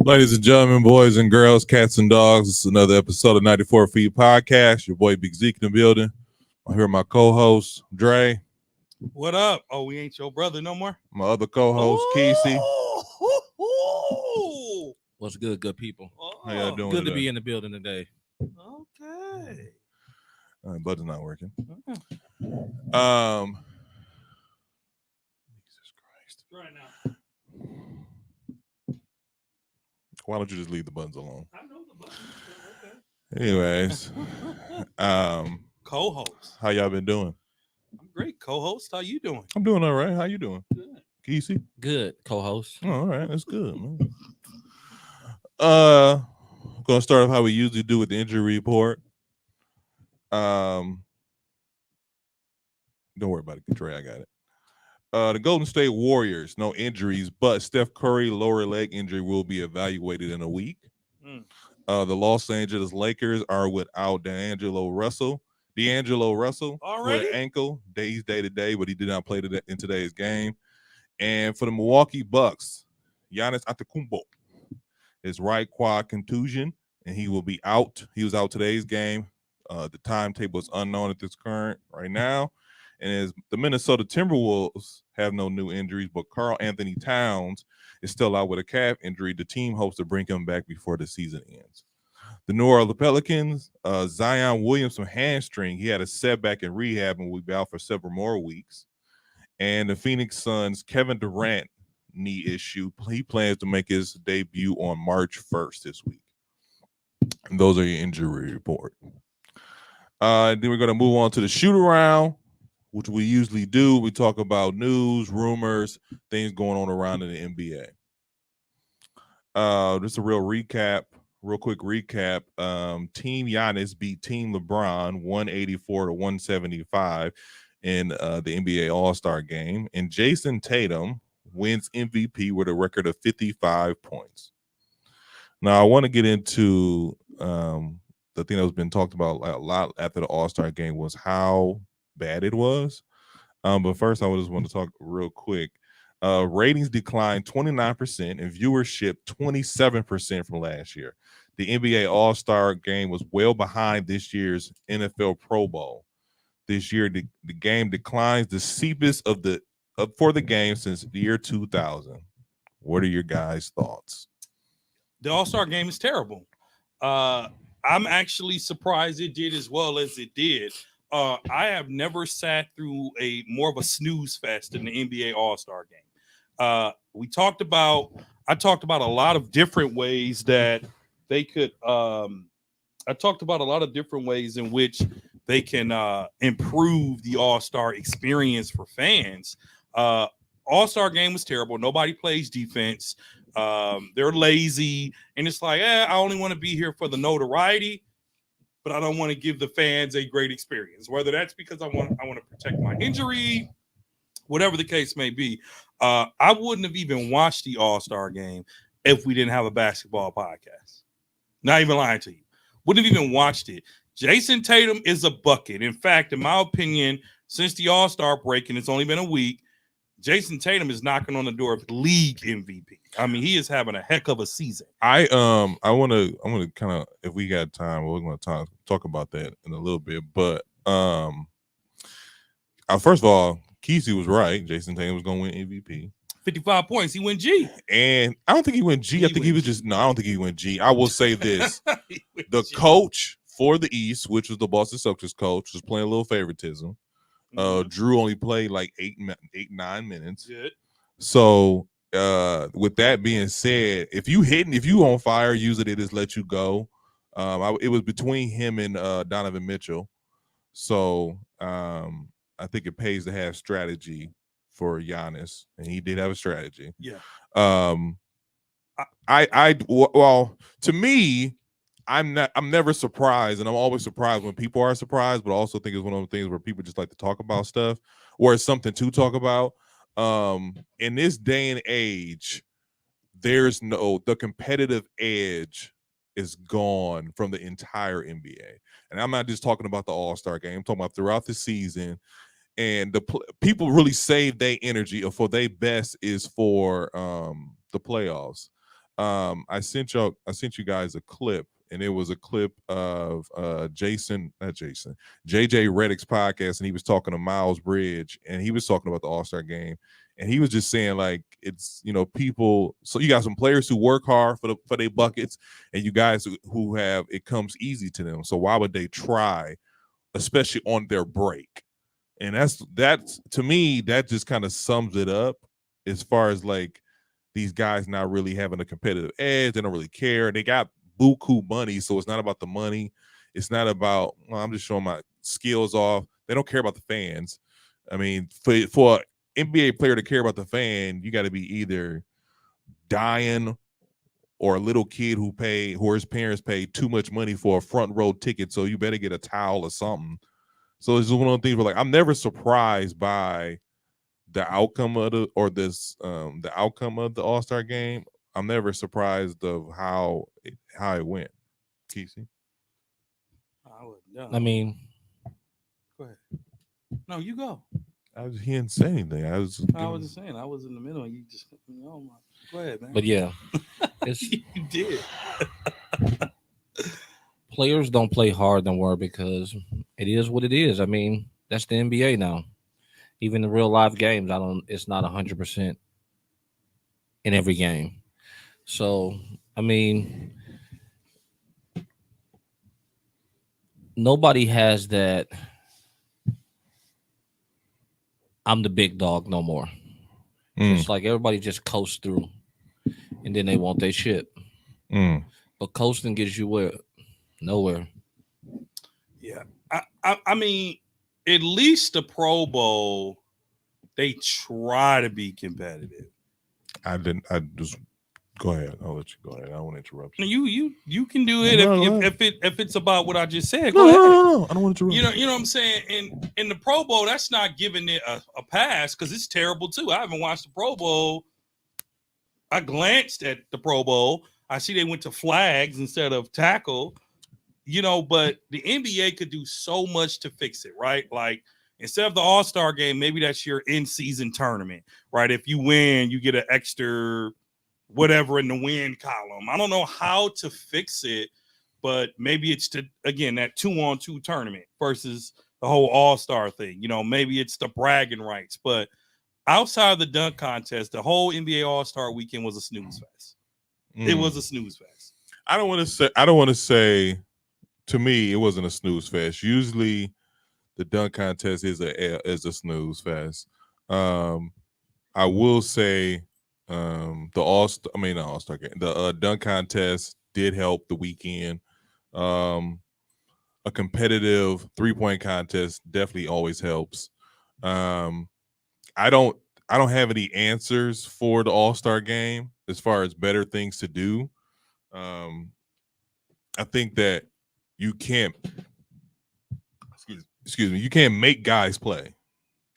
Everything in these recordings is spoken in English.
Ladies and gentlemen, boys and girls, cats and dogs, this is another episode of 94 Feet Podcast. Your boy Big Zeke in the building. I'm here with my co-host, Dre. What up? Oh, we ain't your brother no more? My other co-host, Kesey. What's good people? How y'all doing Good today? to be in the building today. Okay. Button's not working. Jesus Christ. Right now. Why don't you just leave the buttons alone? I know the button. Anyways, Co-host. how y'all been doing? I'm great. Co-host, how you doing? I'm doing all right. How you doing? Good. Kesey? Good co-host. Oh, all right, that's good, man. Gonna start off how we usually do with the injury report. Don't worry about it, Trey. I got it. The Golden State Warriors, no injuries, but Steph Curry lower leg injury will be evaluated in a week. The Los Angeles Lakers are without D'Angelo Russell Already? with ankle. He's day to day, but he did not play in today's game. And for the Milwaukee Bucks, Giannis Antetokounmpo, his right quad contusion, and he will be out. He was out today's game. The timetable is unknown at this current right now. And as the Minnesota Timberwolves have no new injuries, but Karl Anthony Towns is still out with a calf injury. The team hopes to bring him back before the season ends. The New Orleans Pelicans, Zion Williamson hamstring. He had a setback in rehab and will be out for several more weeks. And the Phoenix Suns, Kevin Durant, knee issue. He plans to make his debut on March 1st this week. And those are your injury report. Then we're going to move on to the shoot around, which we usually do. We talk about news, rumors, things going on around in the NBA. Just a real quick recap. Team Giannis beat Team LeBron 184 to 175 in the NBA All-Star game. And Jason Tatum wins MVP with a record of 55 points. Now, I want to get into the thing that was been talked about a lot after the All-Star game was how bad it was. But first, I just want to talk real quick. Ratings declined 29% and viewership 27% from last year. The NBA All-Star game was well behind this year's NFL Pro Bowl. This year, the game declines the steepest for the game since the year 2000. What are your guys' thoughts? The All-Star game is terrible. I'm actually surprised it did as well as it did. I have never sat through more of a snooze fest than the NBA All-Star game. I talked about a lot of different ways that they could. I talked about a lot of different ways in which they can improve the All-Star experience for fans. All-Star game was terrible. Nobody plays defense. They're lazy, and it's like, I only want to be here for the notoriety, but I don't want to give the fans a great experience. Whether that's because I want to protect my injury, whatever the case may be. I wouldn't have even watched the All-Star game if we didn't have a basketball podcast. Not even lying to you. Wouldn't have even watched it. Jason Tatum is a bucket. In fact, in my opinion, since the All-Star break, and it's only been a week, Jason Tatum is knocking on the door of league MVP. I mean, he is having a heck of a season. I want to kind of, if we got time, we're going to talk about that in a little bit. But first of all, Kesey was right. Jason Tatum was going to win MVP. 55 points. He went G. And I don't think he went G. I think he was just, no, I don't think he went G. I will say this. The G. Coach for the East, which was the Boston Celtics coach, was playing a little favoritism. Drew only played like 9 minutes. Good. So with that being said, if you on fire, usually they just let you go. It was between him and Donovan Mitchell. So I think it pays to have strategy for Giannis, and he did have a strategy. Yeah. Well, to me, I'm never surprised, and I'm always surprised when people are surprised, but I also think it's one of those things where people just like to talk about stuff or it's something to talk about. In this day and age, the competitive edge is gone from the entire NBA. And I'm not just talking about the All-Star game. I'm talking about throughout the season. And people really save their energy for their best is for the playoffs. I sent you guys a clip, and it was a clip of JJ Redick's podcast, and he was talking to Miles Bridge, and he was talking about the All-Star game, and he was just saying like it's people. So you got some players who work hard for their buckets, and you guys who have it comes easy to them. So why would they try, especially on their break? And that's to me that just kind of sums it up as far as like these guys not really having a competitive edge. They don't really care. They got buku money, so it's not about the money. It's not about I'm just showing my skills off. They don't care about the fans. I mean, for an NBA player to care about the fan, you got to be either dying or a little kid who his parents paid too much money for a front row ticket, so you better get a towel or something. So it's one of the things where like I'm never surprised by the outcome of the outcome of the All-Star game. I'm never surprised of how it went. Kesey? I mean, go ahead. No, you go. He didn't say anything. I was just saying. I was in the middle, and you just go ahead, man. but yeah, it's you did. players don't play hard no more because it is what it is. I mean, that's the NBA now. Even the real live games, it's not 100% in every game. So, I mean, nobody has that I'm the big dog no more. It's like everybody just coasts through and then they want their shit. But coasting gets you where? Nowhere. Yeah. I mean, at least the Pro Bowl, they try to be competitive. I just go ahead. I'll let you go ahead. I don't want to interrupt you. You can do it if it's about what I just said. No, go ahead. No, I don't want to interrupt. You know what I'm saying? In the Pro Bowl, that's not giving it a pass because it's terrible too. I haven't watched the Pro Bowl. I glanced at the Pro Bowl. I see they went to flags instead of tackle. But the NBA could do so much to fix it, right? Like instead of the All-Star game, maybe that's your in-season tournament, right? If you win, you get an extra whatever in the win column. I don't know how to fix it, but maybe it's that 2-on-2 tournament versus the whole All-Star thing. Maybe it's the bragging rights. But outside of the dunk contest, the whole NBA All-Star weekend was a snooze fest. It was a snooze fest. I don't want to say. To me, it wasn't a snooze fest. Usually, the dunk contest is a snooze fest. I will say the All-Star game, the dunk contest did help the weekend. A competitive 3-point contest definitely always helps. I don't have any answers for the All-Star game as far as better things to do. I think that you can't excuse me, you can't make guys play.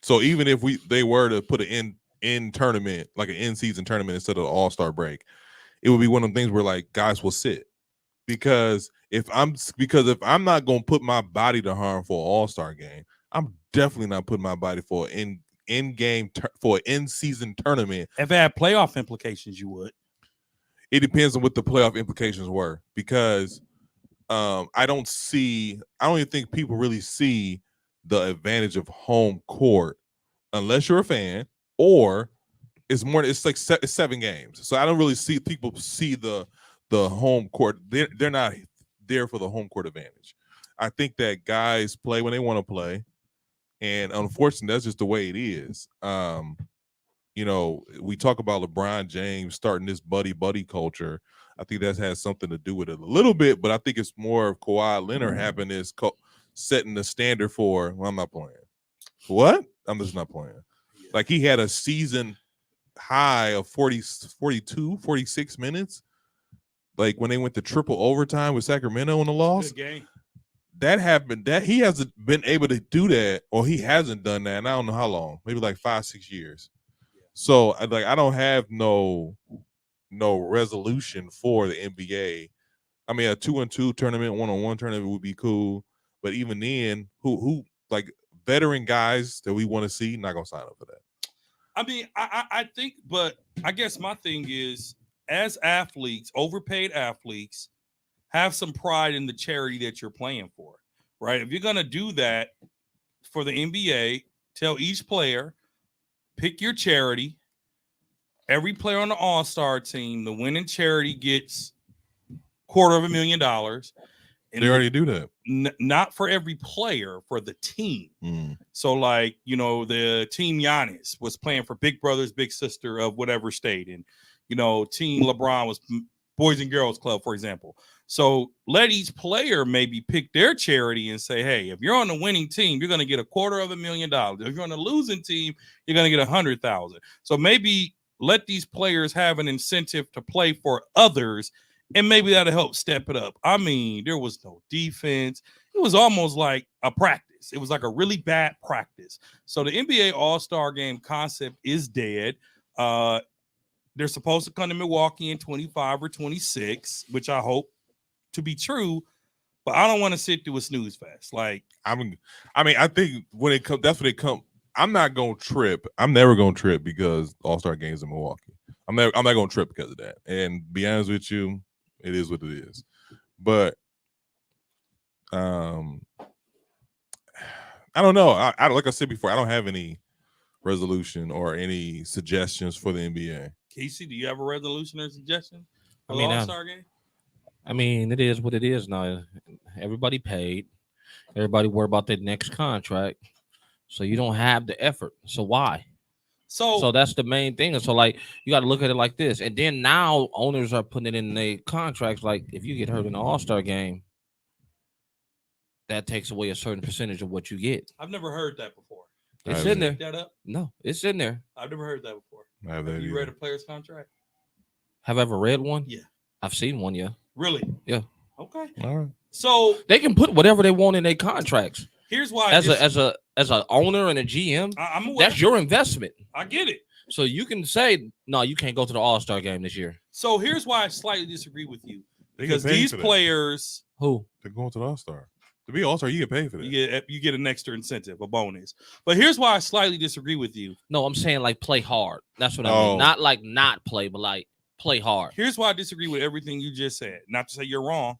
So even if they were to put an in tournament, like an in-season tournament instead of the All-Star break, it would be one of the things where like guys will sit. Because if I'm not going to put my body to harm for an All-Star game, I'm definitely not putting my body for an in-season tournament. If it had playoff implications, you would. It depends on what the playoff implications were, because I don't even think people really see the advantage of home court unless you're a fan, or it's like 7 games. So I don't really see people see the home court. They're not there for the home court advantage. I think that guys play when they want to play, and unfortunately, that's just the way it is. We talk about LeBron James starting this buddy culture. I think that has something to do with it a little bit, but I think it's more of Kawhi Leonard having this setting the standard for, well, I'm not playing. What? I'm just not playing. Like he had a season high of 42, 46 minutes. Like when they went to triple overtime with Sacramento in the loss. Good game. That happened. That he hasn't been able to do that, or he hasn't done that, and I don't know how long. Maybe like 5-6 years. So I don't have no resolution for the NBA. I mean, a 2-on-2 tournament, 1-on-1 tournament would be cool, but even then, who like veteran guys that we want to see, not gonna sign up for that. I mean, I think, but I guess my thing is, as athletes, overpaid athletes, have some pride in the charity that you're playing for, right? If you're going to do that for the NBA, tell each player, pick your charity. Every player on the All-Star team, the winning charity gets $250,000. And They already do that. Not for every player, for the team. So, like, you know, the team Giannis was playing for Big Brothers, Big Sister of whatever state. And, you know, team LeBron was Boys and Girls Club, for example. So let each player maybe pick their charity and say, hey, if you're on the winning team, you're going to get $250,000. If you're on the losing team, you're going to get $100,000. So maybe let these players have an incentive to play for others, and maybe that'll help step it up. I mean, there was no defense. It was almost like a practice. It was like a really bad practice. So the NBA All-Star Game concept is dead. They're supposed to come to Milwaukee in 25 or 26, which I hope to be true, but I don't want to sit through a snooze fest. Like, I think when it comes, that's when it comes. I'm not gonna trip. I'm never gonna trip because All-Star Games in Milwaukee. I'm not gonna trip because of that. And be honest with you, it is what it is. But I don't know. I like I said before, I don't have any resolution or any suggestions for the NBA. Casey, do you have a resolution or suggestion for I mean, the All-Star Game? I mean, it is what it is now. Everybody paid. Everybody worry about their next contract. So you don't have the effort. So why? So that's the main thing. And so, like, you got to look at it like this. And then now owners are putting it in their contracts. Like, if you get hurt in the All-Star Game, that takes away a certain percentage of what you get. I've never heard that before. It's in there. That up? No, it's in there. I've never heard that before. Have you read a player's contract? Have I ever read one? Yeah. I've seen one, yeah. Really? Yeah. Okay. All right. So they can put whatever they want in their contracts. Here's why. As an owner and a GM, I'm aware. That's your investment. I get it. So you can say, no, you can't go to the All-Star Game this year. So here's why I slightly disagree with you. Because these players, they're going to the All-Star. To be All-Star, you get paid for that. You get an extra incentive, a bonus. But here's why I slightly disagree with you. No, I'm saying like play hard. That's what I mean. Not like not play, but like play hard. Here's why I disagree with everything you just said. Not to say you're wrong.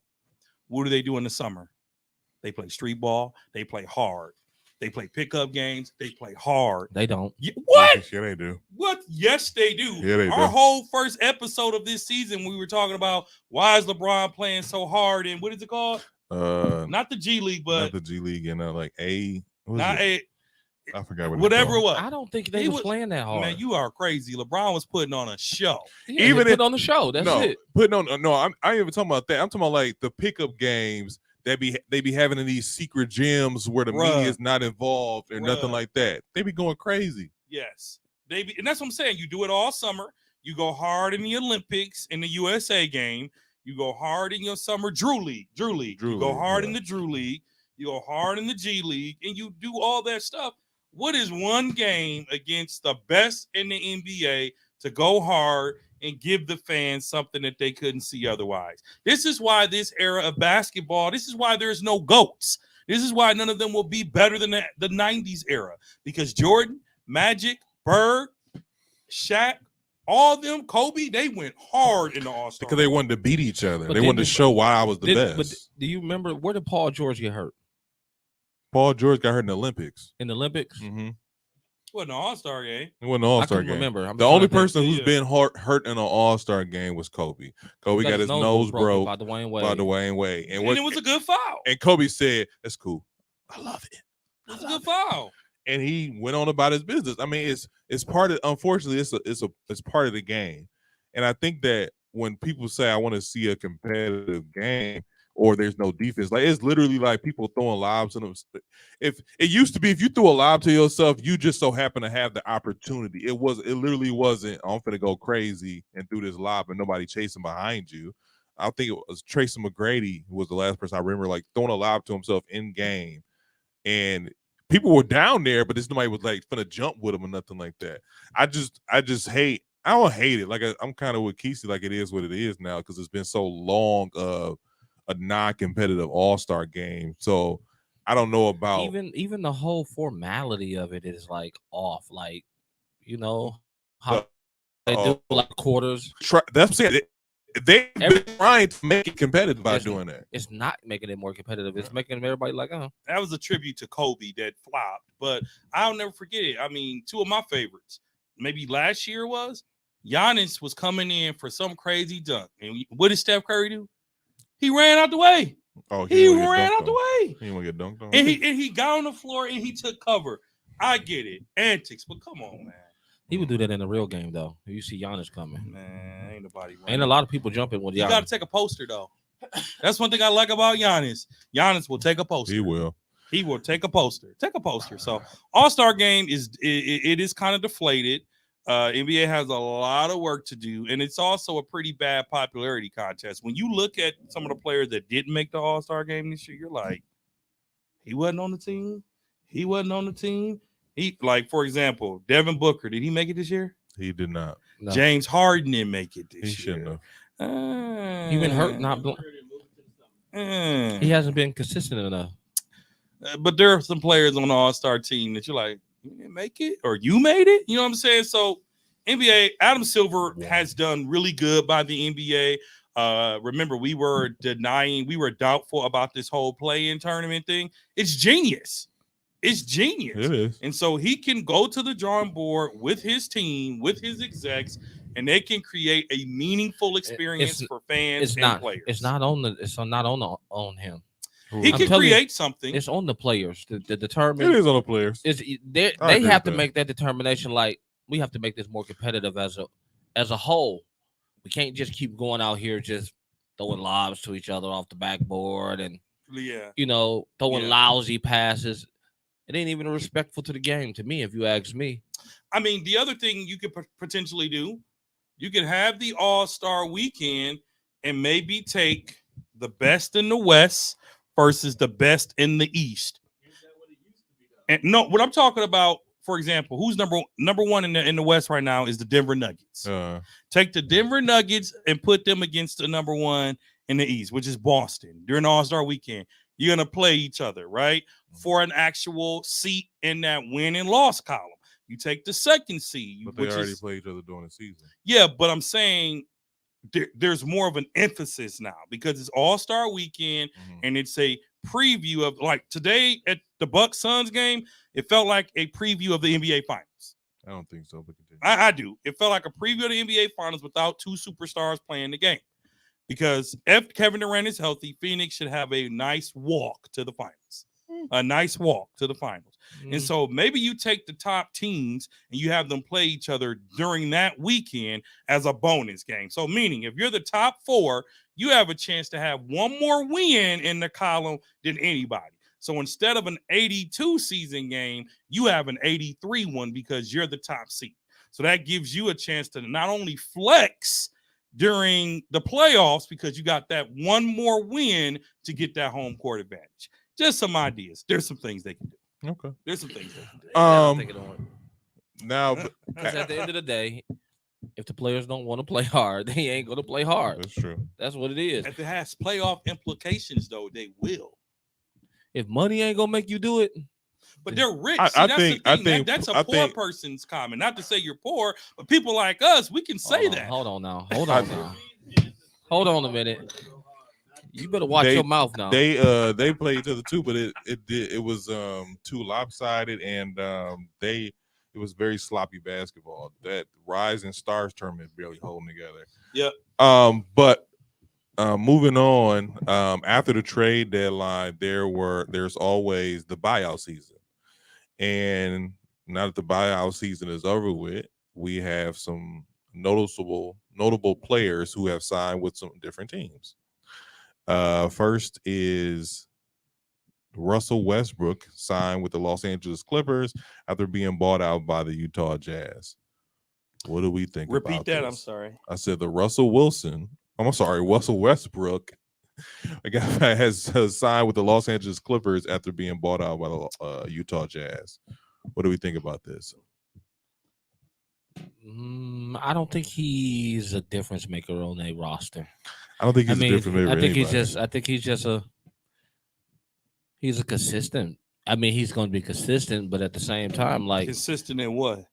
What do they do in the summer? They play street ball. They play hard. They play pickup games. They play hard. They don't. What? Yeah, they do. What? Yes, they do. Yeah, they do. Our whole first episode of this season, we were talking about why is LeBron playing so hard, and what is it called? Not the G League, but not the G League, and like A. Not A. I forgot whatever it was. I don't think they was playing that hard. Man, you are crazy. LeBron was putting on a show. Yeah, even put on the show. That's it. Putting on. No, I ain't even talking about that. I'm talking about like the pickup games. They be having in these secret gyms where the media is not involved or nothing like that. They be going crazy. Yes, and that's what I'm saying. You do it all summer. You go hard in the Olympics, in the USA game. You go hard in your summer Drew League. You go hard in the Drew League. You go hard in the G League, and you do all that stuff. What is one game against the best in the NBA to go hard and give the fans something that they couldn't see otherwise? This is why this era of basketball, this is why there's no GOATs. This is why none of them will be better than the 90s era. Because Jordan, Magic, Bird, Shaq, all of them, Kobe, they went hard in the All-Star. Because they wanted to beat each other. They wanted to show why I was the best. But do you remember, where did Paul George get hurt? Paul George got hurt in the Olympics. In the Olympics? Mm-hmm. It wasn't an All-Star game. It wasn't an All-Star game. Remember. The only person who's been hurt in an All-Star game was Kobe. Kobe got his nose broke by Dwayne Wade. And it was a good foul. And Kobe said, "That's cool. I love it. It's a good foul." And he went on about his business. I mean, it's part of. Unfortunately, it's part of the game. And I think that when people say, "I want to see a competitive game," or there's no defense, like it's literally like people throwing lobs in them. If it used to be, if you threw a lob to yourself, you just so happen to have the opportunity. It literally wasn't, I'm finna go crazy and threw this lob and nobody chasing behind you. I think it was Tracy McGrady who was the last person I remember like throwing a lob to himself in game, and people were down there, but nobody was like finna jump with him or nothing like that. I don't hate it. Like I'm kind of with Kesey, like it is what it is now because it's been so long of a non-competitive All-Star game. So I don't know about even the whole formality of it is like off. Like, you know, how They do like quarters. That's what I'm saying. They've been trying to make it competitive by It's- doing that. It's not making it more competitive. It's making everybody like, oh, That was a tribute to Kobe that flopped, but I'll never forget it. I mean, two of my favorites, maybe last year was Giannis was coming in for some crazy dunk, and what did Steph Curry do? He ran out the way. Oh, He didn't wanna get ran dunked out the on. way, He didn't want to get dunked on. and he got on the floor and he took cover. I get it, antics, but come on, man. he would do that in a real game though. You see Giannis coming, Man, ain't nobody running. ain't a lot of people jumping with You Giannis. got to take a poster though. That's one thing I like about Giannis. Giannis will take a poster. He will. He will take a poster. Take a poster. So All-Star game it is kind of deflated. NBA has a lot of work to do, and it's also a pretty bad popularity contest. When you look at some of the players that didn't make the All-Star game this year, you're like, he wasn't on the team. He wasn't on the team. He, like, for example, Devin Booker, did he make it this year? He did not. No. James Harden didn't make it this He year. shouldn't have. He been hurt, not. He hasn't been consistent enough. But there are some players on the All-Star team that you're like, you didn't make it or you made it. You know what I'm saying? So NBA, Adam Silver has done really good by the NBA. Remember, we were doubtful about this whole play-in tournament thing. It's genius. It's genius. It is. And so he can go to the drawing board with his team, with his execs, and they can create a meaningful experience for fans and players. It's not on him. He can create something. It's on the players to determine. It is on the players. They have to make that determination. Like, we have to make this more competitive as a whole. We can't just keep going out here just throwing lobs to each other off the backboard and throwing lousy passes. It ain't even respectful to the game, to me, if you ask me. I mean, the other thing you could potentially do, you could have the All-Star weekend and maybe take the best in the West versus the best in the East. And no, what I'm talking about, for example, who's number one in the West right now is the Denver Nuggets. Take the Denver Nuggets and put them against the number one in the East, which is Boston, during the All-Star weekend. You're going to play each other, right? For an actual seat in that win and loss column. You take the second seed. But they already played each other during the season. Yeah, but I'm saying there's more of an emphasis now because it's All-Star weekend and it's a preview of, like, today at the Bucks Suns game, it felt like a preview of the NBA Finals. I don't think so, but I do. It felt like a preview of the NBA Finals without two superstars playing the game. Because if Kevin Durant is healthy, Phoenix should have a nice walk to the finals. A nice walk to the finals. And so maybe you take the top teams and you have them play each other during that weekend as a bonus game. So meaning if you're the top four, you have a chance to have one more win in the column than anybody. So instead of an 82 season game, you have an 83 one because you're the top seed. So that gives you a chance to not only flex during the playoffs because you got that one more win to get that home court advantage. Just some ideas. There's some things they can do. Okay. There's some things they can do. Now, because at the end of the day, if the players don't want to play hard, they ain't going to play hard. That's true. That's what it is. If it has playoff implications, though, they will. If money ain't going to make you do it. But they're rich. I think that's a poor person's comment. Not to say you're poor, but people like us, we can say that. Hold on now. Hold on a minute. You better watch your mouth now. They played each other too, but it was too lopsided and it was very sloppy basketball. That Rising Stars tournament barely holding together. Yeah. But moving on, after the trade deadline, there's always the buyout season. And now that the buyout season is over with, we have some notable players who have signed with some different teams. First is Russell Westbrook signed with the Los Angeles Clippers after being bought out by the Utah Jazz. What do we think about Repeat that, this? I'm sorry. I said Russell Westbrook a guy has signed with the Los Angeles Clippers after being bought out by the Utah Jazz. What do we think about this? I don't think he's a difference maker on a roster. I don't think he's a difference maker. I think he's a consistent. I mean, he's going to be consistent, but at the same time, like, consistent in what?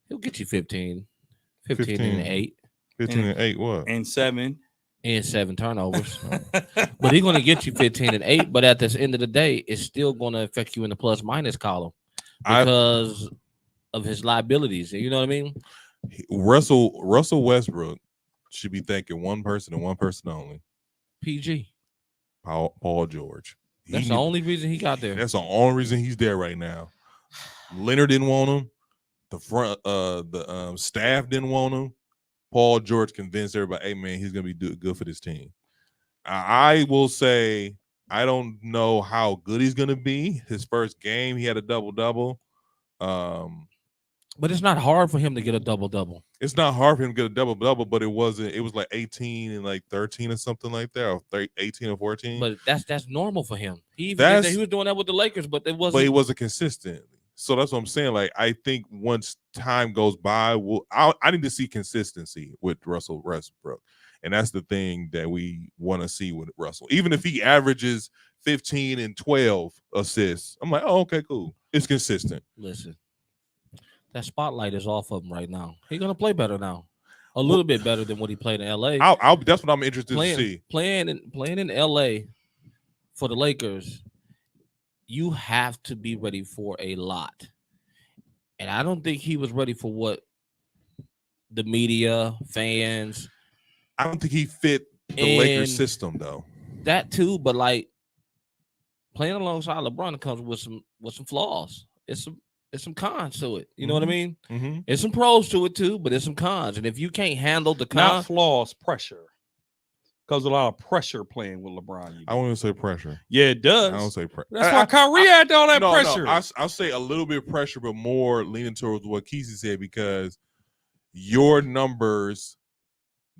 He'll get you 15. 15 and 8 15 and 8, what? and 7. and 7 turnovers. But he's going to get you 15 and 8. But at the end of the day, it's still going to affect you in the plus minus column because of his liabilities. You know what I mean? Russell Westbrook should be thanking one person and one person only. PG. Paul George. That's the only reason he got there. That's the only reason he's there right now. Leonard didn't want him. The staff didn't want him. Paul George convinced everybody, hey man, he's gonna be good for this team. I will say I don't know how good he's gonna be. His first game, he had a double-double. But it's not hard for him to get a double-double. It's not hard for him to get a double-double, but it was like 18 and like 13 or something like that, or 18 or 14. But that's normal for him. He was doing that with the Lakers, but it wasn't. But he wasn't consistent. So that's what I'm saying. Like, I think once time goes by, I need to see consistency with Russell Westbrook. And that's the thing that we want to see with Russell. Even if he averages 15 and 12 assists, I'm like, oh, okay, cool. It's consistent. Listen, that spotlight is off of him right now. He's going to play better now. A little bit better than what he played in L.A. That's what I'm interested to see. Playing in L.A. for the Lakers, you have to be ready for a lot. And I don't think he was ready for what the media, fans. I don't think he fit the Lakers system, though. That too, but like playing alongside LeBron comes with some flaws. It's some cons to it. You know what I mean? Mm-hmm. There's some pros to it too, but there's some cons. And if you can't handle the cons, not flaws, pressure. Because a lot of pressure playing with LeBron. I wouldn't say pressure. Yeah, it does. I don't say pressure. That's why Kyrie had all that pressure. No, I'll say a little bit of pressure, but more leaning towards what Kesey said, because your numbers,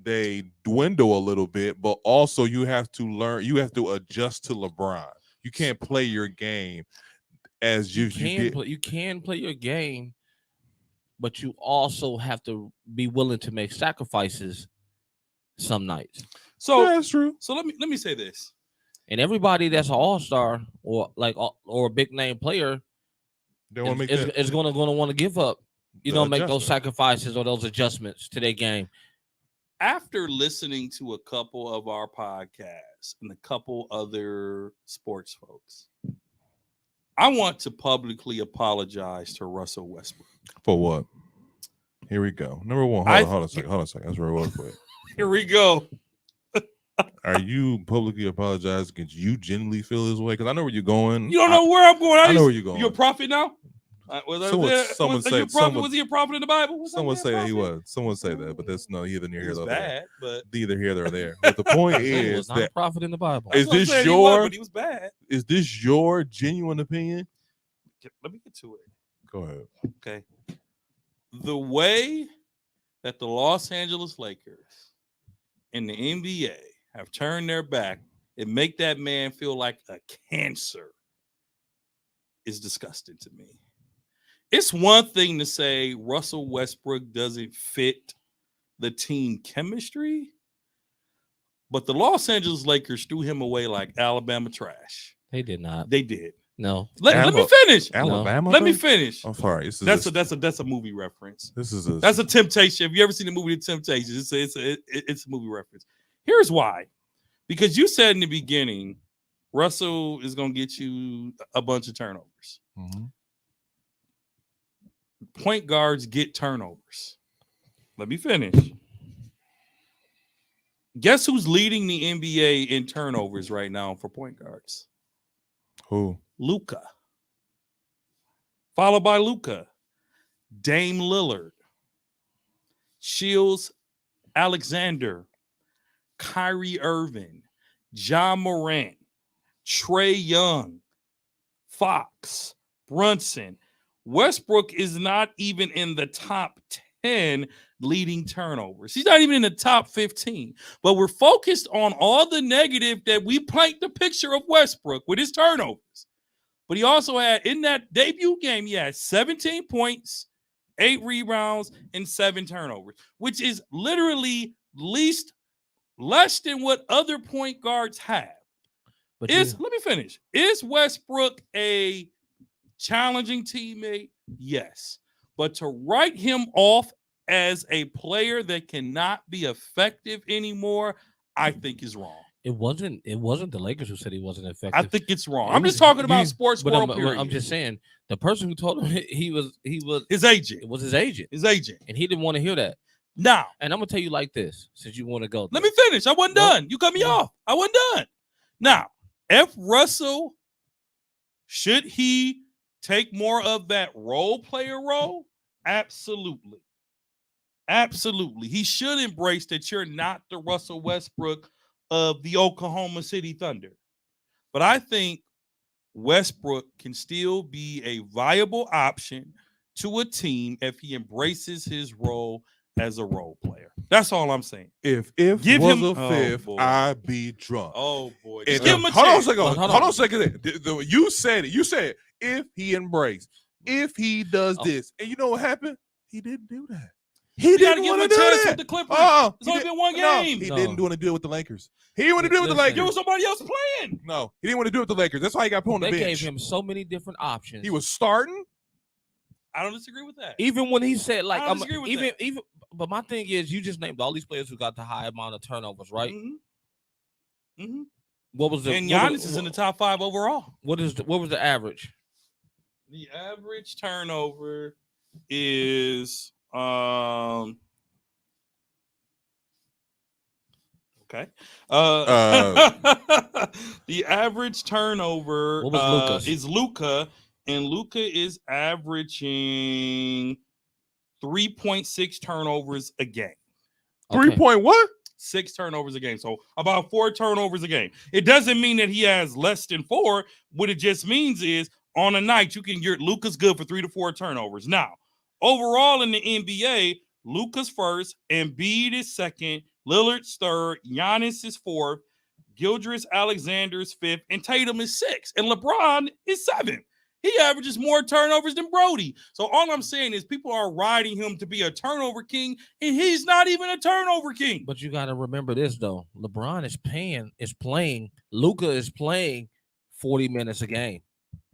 they dwindle a little bit, but also you have to adjust to LeBron. You can't play your game as you can play your game, but you also have to be willing to make sacrifices some nights. So yeah, that's true. So let me say this. And everybody that's an all-star or a big name player is going to want to give up, make those sacrifices or those adjustments to their game. After listening to a couple of our podcasts and a couple other sports folks, I want to publicly apologize to Russell Westbrook. For what? Here we go. Number one, hold on a second. That's real quick. Here we go. Are you publicly apologizing because you genuinely feel this way? Because I know where you're going. You don't know where I'm going. I know where you're going. You're a prophet now? Was he a prophet in the Bible? Someone say that he was. Someone say that, but that's neither near here nor there. But neither here nor there. But the point is was not a prophet in the Bible. Is this he was bad. Is this your genuine opinion? Let me get to it. Go ahead. Okay. The way that the Los Angeles Lakers and the NBA have turned their back and make that man feel like a cancer is disgusting to me. It's one thing to say Russell Westbrook doesn't fit the team chemistry, but the Los Angeles Lakers threw him away like Alabama trash. They did not. They did. No. Let me finish. Alabama. Let me finish. I'm sorry. That's a movie reference. That's a Temptation. Have you ever seen the movie The Temptations? It's a movie reference. Here's why. Because you said in the beginning, Russell is going to get you a bunch of turnovers. Mm-hmm. Point guards get turnovers. Let me finish. Guess who's leading the NBA in turnovers right now for point guards? Who? Luka. Followed by Luka. Dame Lillard. Shields Alexander. Kyrie Irving. John Morant. Trae Young. Fox. Brunson. Westbrook is not even in the top 10 leading turnovers. He's not even in the top 15. But we're focused on all the negative that we paint the picture of Westbrook with his turnovers. But he also had, in that debut game, he had 17 points, 8 rebounds, and 7 turnovers, which is literally less than what other point guards have. Let me finish. Is Westbrook a challenging teammate? Yes. But to write him off as a player that cannot be effective anymore, I think is wrong. It wasn't the Lakers who said he wasn't effective. I think it's wrong. It I'm was- just talking about you- sports but world. I'm Period. just saying the person who told him he was His agent. it was his agent, And he didn't want to hear that. now, And I'm gonna tell you like this, since you want to go. let me finish. I wasn't No. done. You cut me off. I wasn't done. Now, if Russell, should he take more of that role player role? Absolutely. Absolutely. He should embrace that you're not the Russell Westbrook of the Oklahoma City Thunder. But I think Westbrook can still be a viable option to a team if he embraces his role as a role player. That's all I'm saying. If Give was him- a oh, fifth, boy. I'd be drunk. Oh boy. And Just give him a hold on a chance. second. But Hold hold on on. a second. You said it. You said if he embraced, if he does Oh. this, and you know what happened? He didn't do that. He You gotta didn't give him want a to do chance that. with the Clippers. Oh, It's only been one game. He No. didn't want to do it with the Lakers. He didn't want to do it with the Listen. There Lakers. was somebody else playing. No, he didn't want to do it with the Lakers. That's why he got put on the They bench. gave him so many different options. He was starting. I don't disagree with that. even when he said like I don't disagree with even. But my thing is, you just named all these players who got the high amount of turnovers, right? Mm-hmm. Mm-hmm. What was the And what Giannis was- is in the top 5 overall. what was the average? The average turnover is okay. The average turnover What was Luka's? is Luka, and Luka is averaging 3.6 turnovers a game. 3 point what? 6 turnovers a game. So about 4 turnovers a game. It doesn't mean that he has less than 4. What it just means is on a night, you can get Luka's good for 3 to 4 turnovers. Now, overall in the NBA, Luka's first, Embiid is second, Lillard's third, Giannis is fourth, Gildress Alexander's fifth, and Tatum is sixth, and LeBron is seventh. He averages more turnovers than Brody. So all I'm saying is people are riding him to be a turnover king, and he's not even a turnover king. But you got to remember this though: LeBron is playing. Luka is playing 40 minutes a game.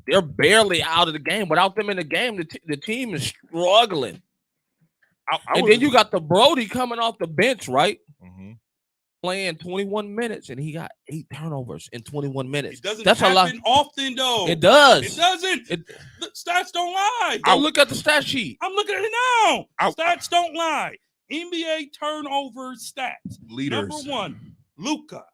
They're barely out of the game. Without them in the game, the team is struggling. And then you got the Brody coming off the bench, right? Mhm. Playing 21 minutes, and he got 8 turnovers in 21 minutes. It doesn't That's a lot. happen often, though. It does. It doesn't. It- The stats don't lie. Go look at the stat sheet. I'm looking at it now. Ow. Stats don't lie. NBA turnover stats. Leaders. Number 1, Luka.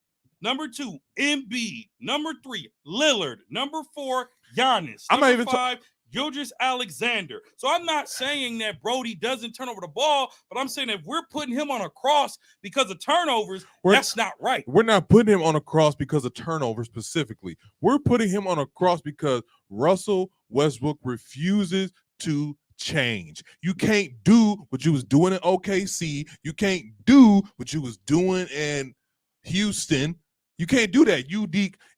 Number 2, Embiid. Number 3, Lillard. Number 4, Giannis. I'm not Number even 5, Gildress Alexander. So I'm not saying that Brody doesn't turn over the ball, but I'm saying if we're putting him on a cross because of turnovers, that's not right. We're not putting him on a cross because of turnover specifically. We're putting him on a cross because Russell Westbrook refuses to change. You can't do what you was doing in OKC. You can't do what you was doing in Houston. You can't do that.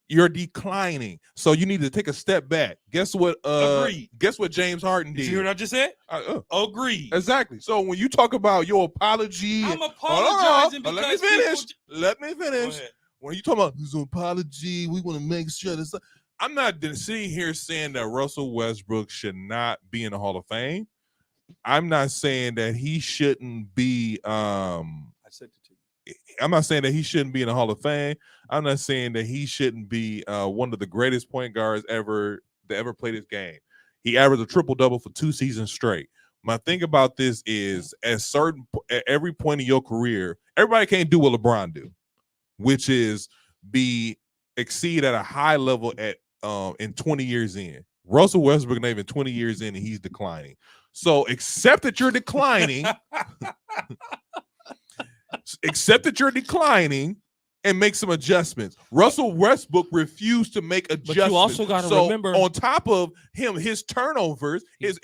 You're declining. So you need to take a step back. Guess what? Agreed. Guess what James Harden Did did? you hear what I just said? Agreed. Exactly. So when you talk about your apology, I'm hold apologizing on, let me because finish. people- Let me Go finish. ahead. When you talk about his apology, we want to make sure this. I'm not sitting here saying that Russell Westbrook should not be in the Hall of Fame. I'm not saying that he shouldn't be. I said it to you. I'm not saying that he shouldn't be in the Hall of Fame. I'm not saying that he shouldn't be one of the greatest point guards that ever played this game. He averaged a triple-double for 2 seasons straight. My thing about this is at every point in your career, everybody can't do what LeBron do, which is exceed at a high level in 20 years in. Russell Westbrook not even 20 years in and he's declining. So accept that you're declining. Accept that you're declining and make some adjustments. Russell Westbrook refused to make adjustments. But you also got to So remember, on top of him, his turnovers, his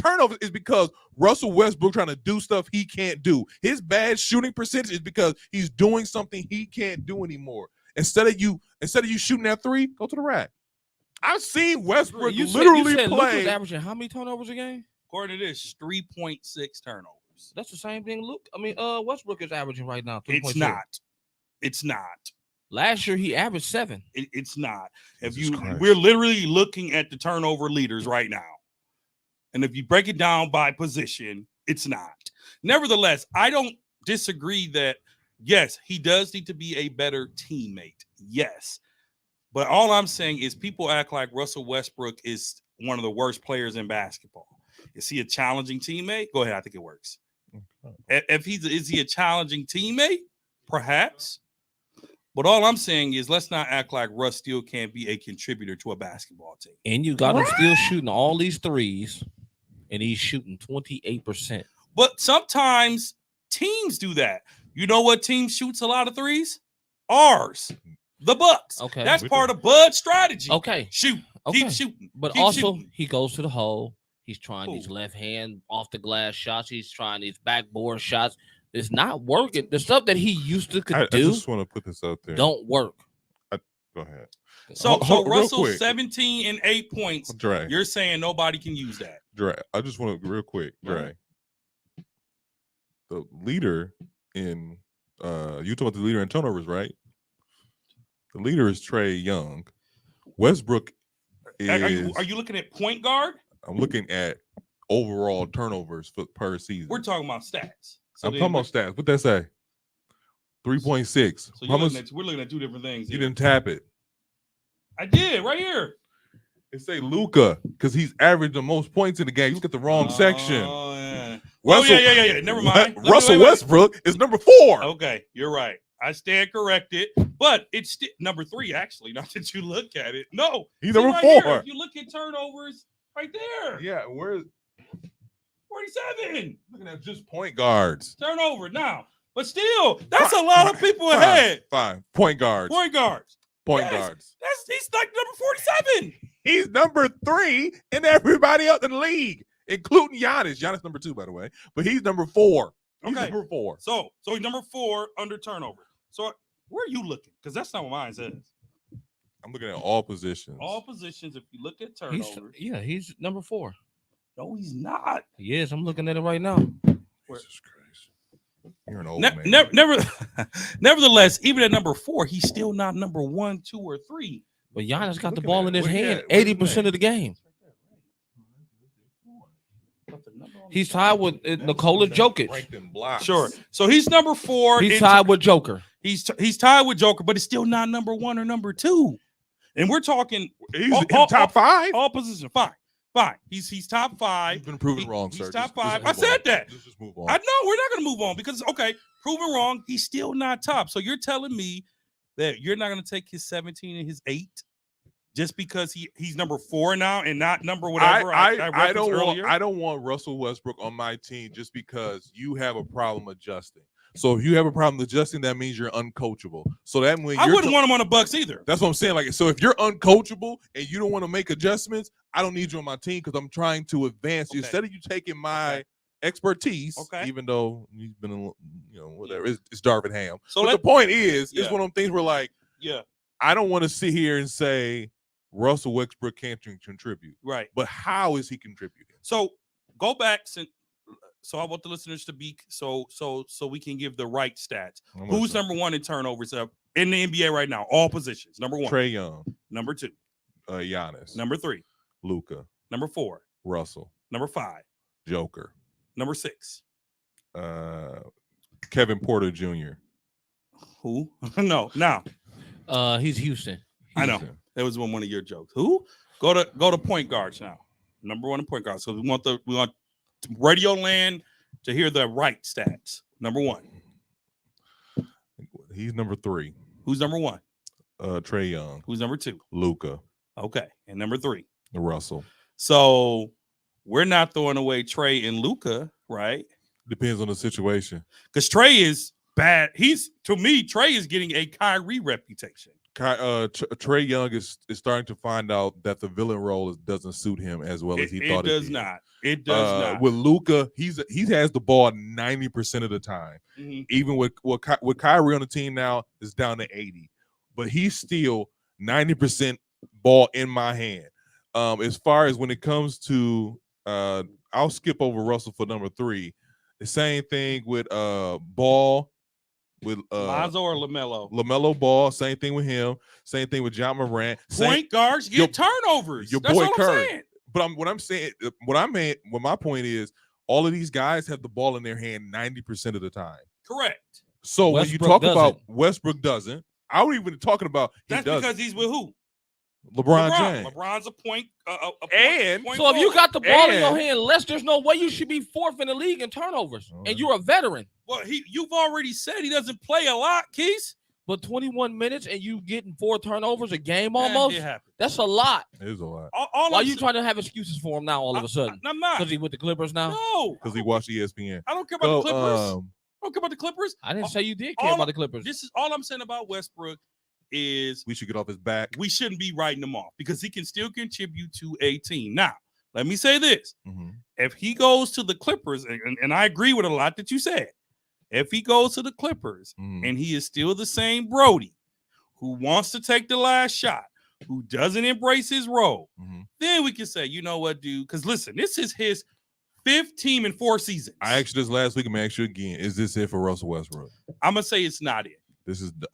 turnovers is because Russell Westbrook trying to do stuff he can't do. His bad shooting percentage is because he's doing something he can't do anymore. Instead of you shooting that 3, go to the rack. I've seen Westbrook literally said Luka's play. averaging how many turnovers a game? According to this, 3.6 turnovers. That's the same thing. Westbrook is averaging right now. 3.6. It's not. It's not. Last year he averaged 7. It's not. Jesus Christ. We're literally looking at the turnover leaders right now, and if you break it down by position, It's not. Nevertheless, I don't disagree that, yes, he does need to be a better teammate. Yes. But all I'm saying is people act like Russell Westbrook is one of the worst players in basketball. Is he a challenging teammate? Go ahead. I think it works. If is he a challenging teammate? Perhaps. But all I'm saying is let's not act like Russ still can't be a contributor to a basketball team. And you got him still shooting all these threes, and he's shooting 28%. But sometimes teams do that. You know what team shoots a lot of threes? Ours. The Bucks. Okay. That's part of Bud's strategy. Okay. Shoot. Okay. Keep shooting. But Keep also, shooting. he goes to the hole. He's trying these left hand off the glass shots. He's trying these backboard shots. It's not working. The stuff that he used to do. I just want to put this out there. Don't work. Go ahead. So real Russell quick. 17 and 8 points. Dre. You're saying nobody can use that. Dre. I just want to real quick, Dre. The leader in you talking about the leader in turnovers, right? The leader is Trae Young. Westbrook is. Are you looking at point guard? I'm looking at overall turnovers per season. We're talking about stats. So I'm talking about stats. What that say? 3.6. So How much? we're looking at two different things. You here. didn't tap it. I did right here. It say Luka because he's averaged the most points in the game. You look at the wrong section. Oh, yeah. Russell, yeah. Never mind. Russell Westbrook is number 4. Okay, you're right. I stand corrected, but it's still number 3, actually. Not that you look at it. No, he's number right 4. Here, if you look at turnovers, right there. Yeah, where's 47? looking at just point guards. Turnover now, but still, that's a lot of people ahead. Fine. Point guards. Point guards. Point Yes. guards. He's like number 47. He's number 3 in everybody else in the league, including Giannis. Giannis number 2, by the way, but he's number 4. He's Okay. number 4. So he's number 4 under turnover. So where are you looking? Because that's not what mine says. I'm looking at all positions. All positions. If you look at turnovers, He's number 4. no, he's not. He is. I'm looking at it right now. Jesus Christ. You're an old man. Nevertheless, even at number 4, he's still not number 1, 2, or 3. But Giannis got the Look at ball that. in his Where he hand at? Where's his 80% name? of the game. He's tied with Nikola Jokic. Ranked in blocks. Sure. So he's number 4. He's tied with Joker. He's tied with Joker, but it's still not number 1 or number 2. And we're talking He's all- in all- top 5. all positions. Fine. He's top 5. You've been proven He- wrong, he's sir. top Just 5. move I said on. that. Just move on. I know we're not going to move on because, okay, proven wrong. He's still not top. So you're telling me that you're not going to take his 17 and his 8 just because he's number 4 now and not number whatever I referenced earlier? I don't want Russell Westbrook on my team just because you have a problem adjusting. So if you have a problem adjusting, that means you're uncoachable. So that means I wouldn't want him on the Bucks either. That's what I'm saying. Like, so if you're uncoachable and you don't want to make adjustments, I don't need you on my team because I'm trying to advance you. Okay. Instead of you taking my expertise, Okay. even though you've been, whatever. It's Darvin Ham. So but the point is, Yeah. it's one of them things where like, Yeah, I don't want to sit here and say Russell Westbrook can't contribute, right. but how is he contributing? So go back so I want the listeners to be so we can give the right stats. Who's number 1 in turnovers in the NBA right now? All positions. Number 1. Trae Young, Number 2. Giannis, Number 3. Luka, Number 4. Russell, Number 5. Joker, Number 6. Kevin Porter Jr. Who? No. Now He's Houston. I know that was one of your jokes. Who? Go to point guards now. Number 1 in point guards. So we want Radio Land to hear the right stats. Number 1. He's number 3. Who's number 1? Trae Young, Who's number 2? Luka, Okay, and number 3. Russell. So we're not throwing away Trae and Luka, right? Depends on the situation. Because Trae is bad. To me, Trae is getting a Kyrie reputation. Trae Young is starting to find out that the villain role doesn't suit him as well as he thought it does did. not. It does not. With Luka, he has the ball 90% of the time. Mhm. Even with Kyrie on the team now, it's down to 80, but he's still 90% ball in my hand. As far as when it comes to, I'll skip over Russell for number 3. The same thing with Ball. With Lonzo or LaMelo Ball, same thing with him. Same thing with John Morant. Point guards get turnovers. Your That's boy what Curry. I'm saying. But what my point is, all of these guys have the ball in their hand 90% of the time. Correct. So when you Westbrook talk doesn't. about Westbrook doesn't, I wasn't even talking about That's because he's with who? LeBron James. LeBron's a point. And- point So if you forward. got the ball in your And- hand, Les, there's no way you should be fourth in the league in turnovers, All and right. you're a veteran. Well, you've already said he doesn't play a lot, Keith. But 21 minutes and you getting 4 turnovers a game almost, It happens. that's a lot. It is a lot. Why are you trying to have excuses for him now all of a sudden? I'm not. Because he with the Clippers now? No, Because he watched ESPN. I don't care about the Clippers. I um, don't care about the Clippers. I didn't say you did care about the Clippers. This is all I'm saying about Westbrook is we should get off his back. we shouldn't be writing him off because he can still contribute to a team. Now, let me say this. Mhm. If he goes to the Clippers, and I agree with a lot that you said, if he goes to the Clippers Mhm. and he is still the same Brody who wants to take the last shot, who doesn't embrace his role, Mhm. then we can say, you know what, dude? Because listen, this is his 5th team in 4 seasons. I asked you this last week. I'm gonna ask you again. Is this it for Russell Westbrook? I'm gonna say it's not it.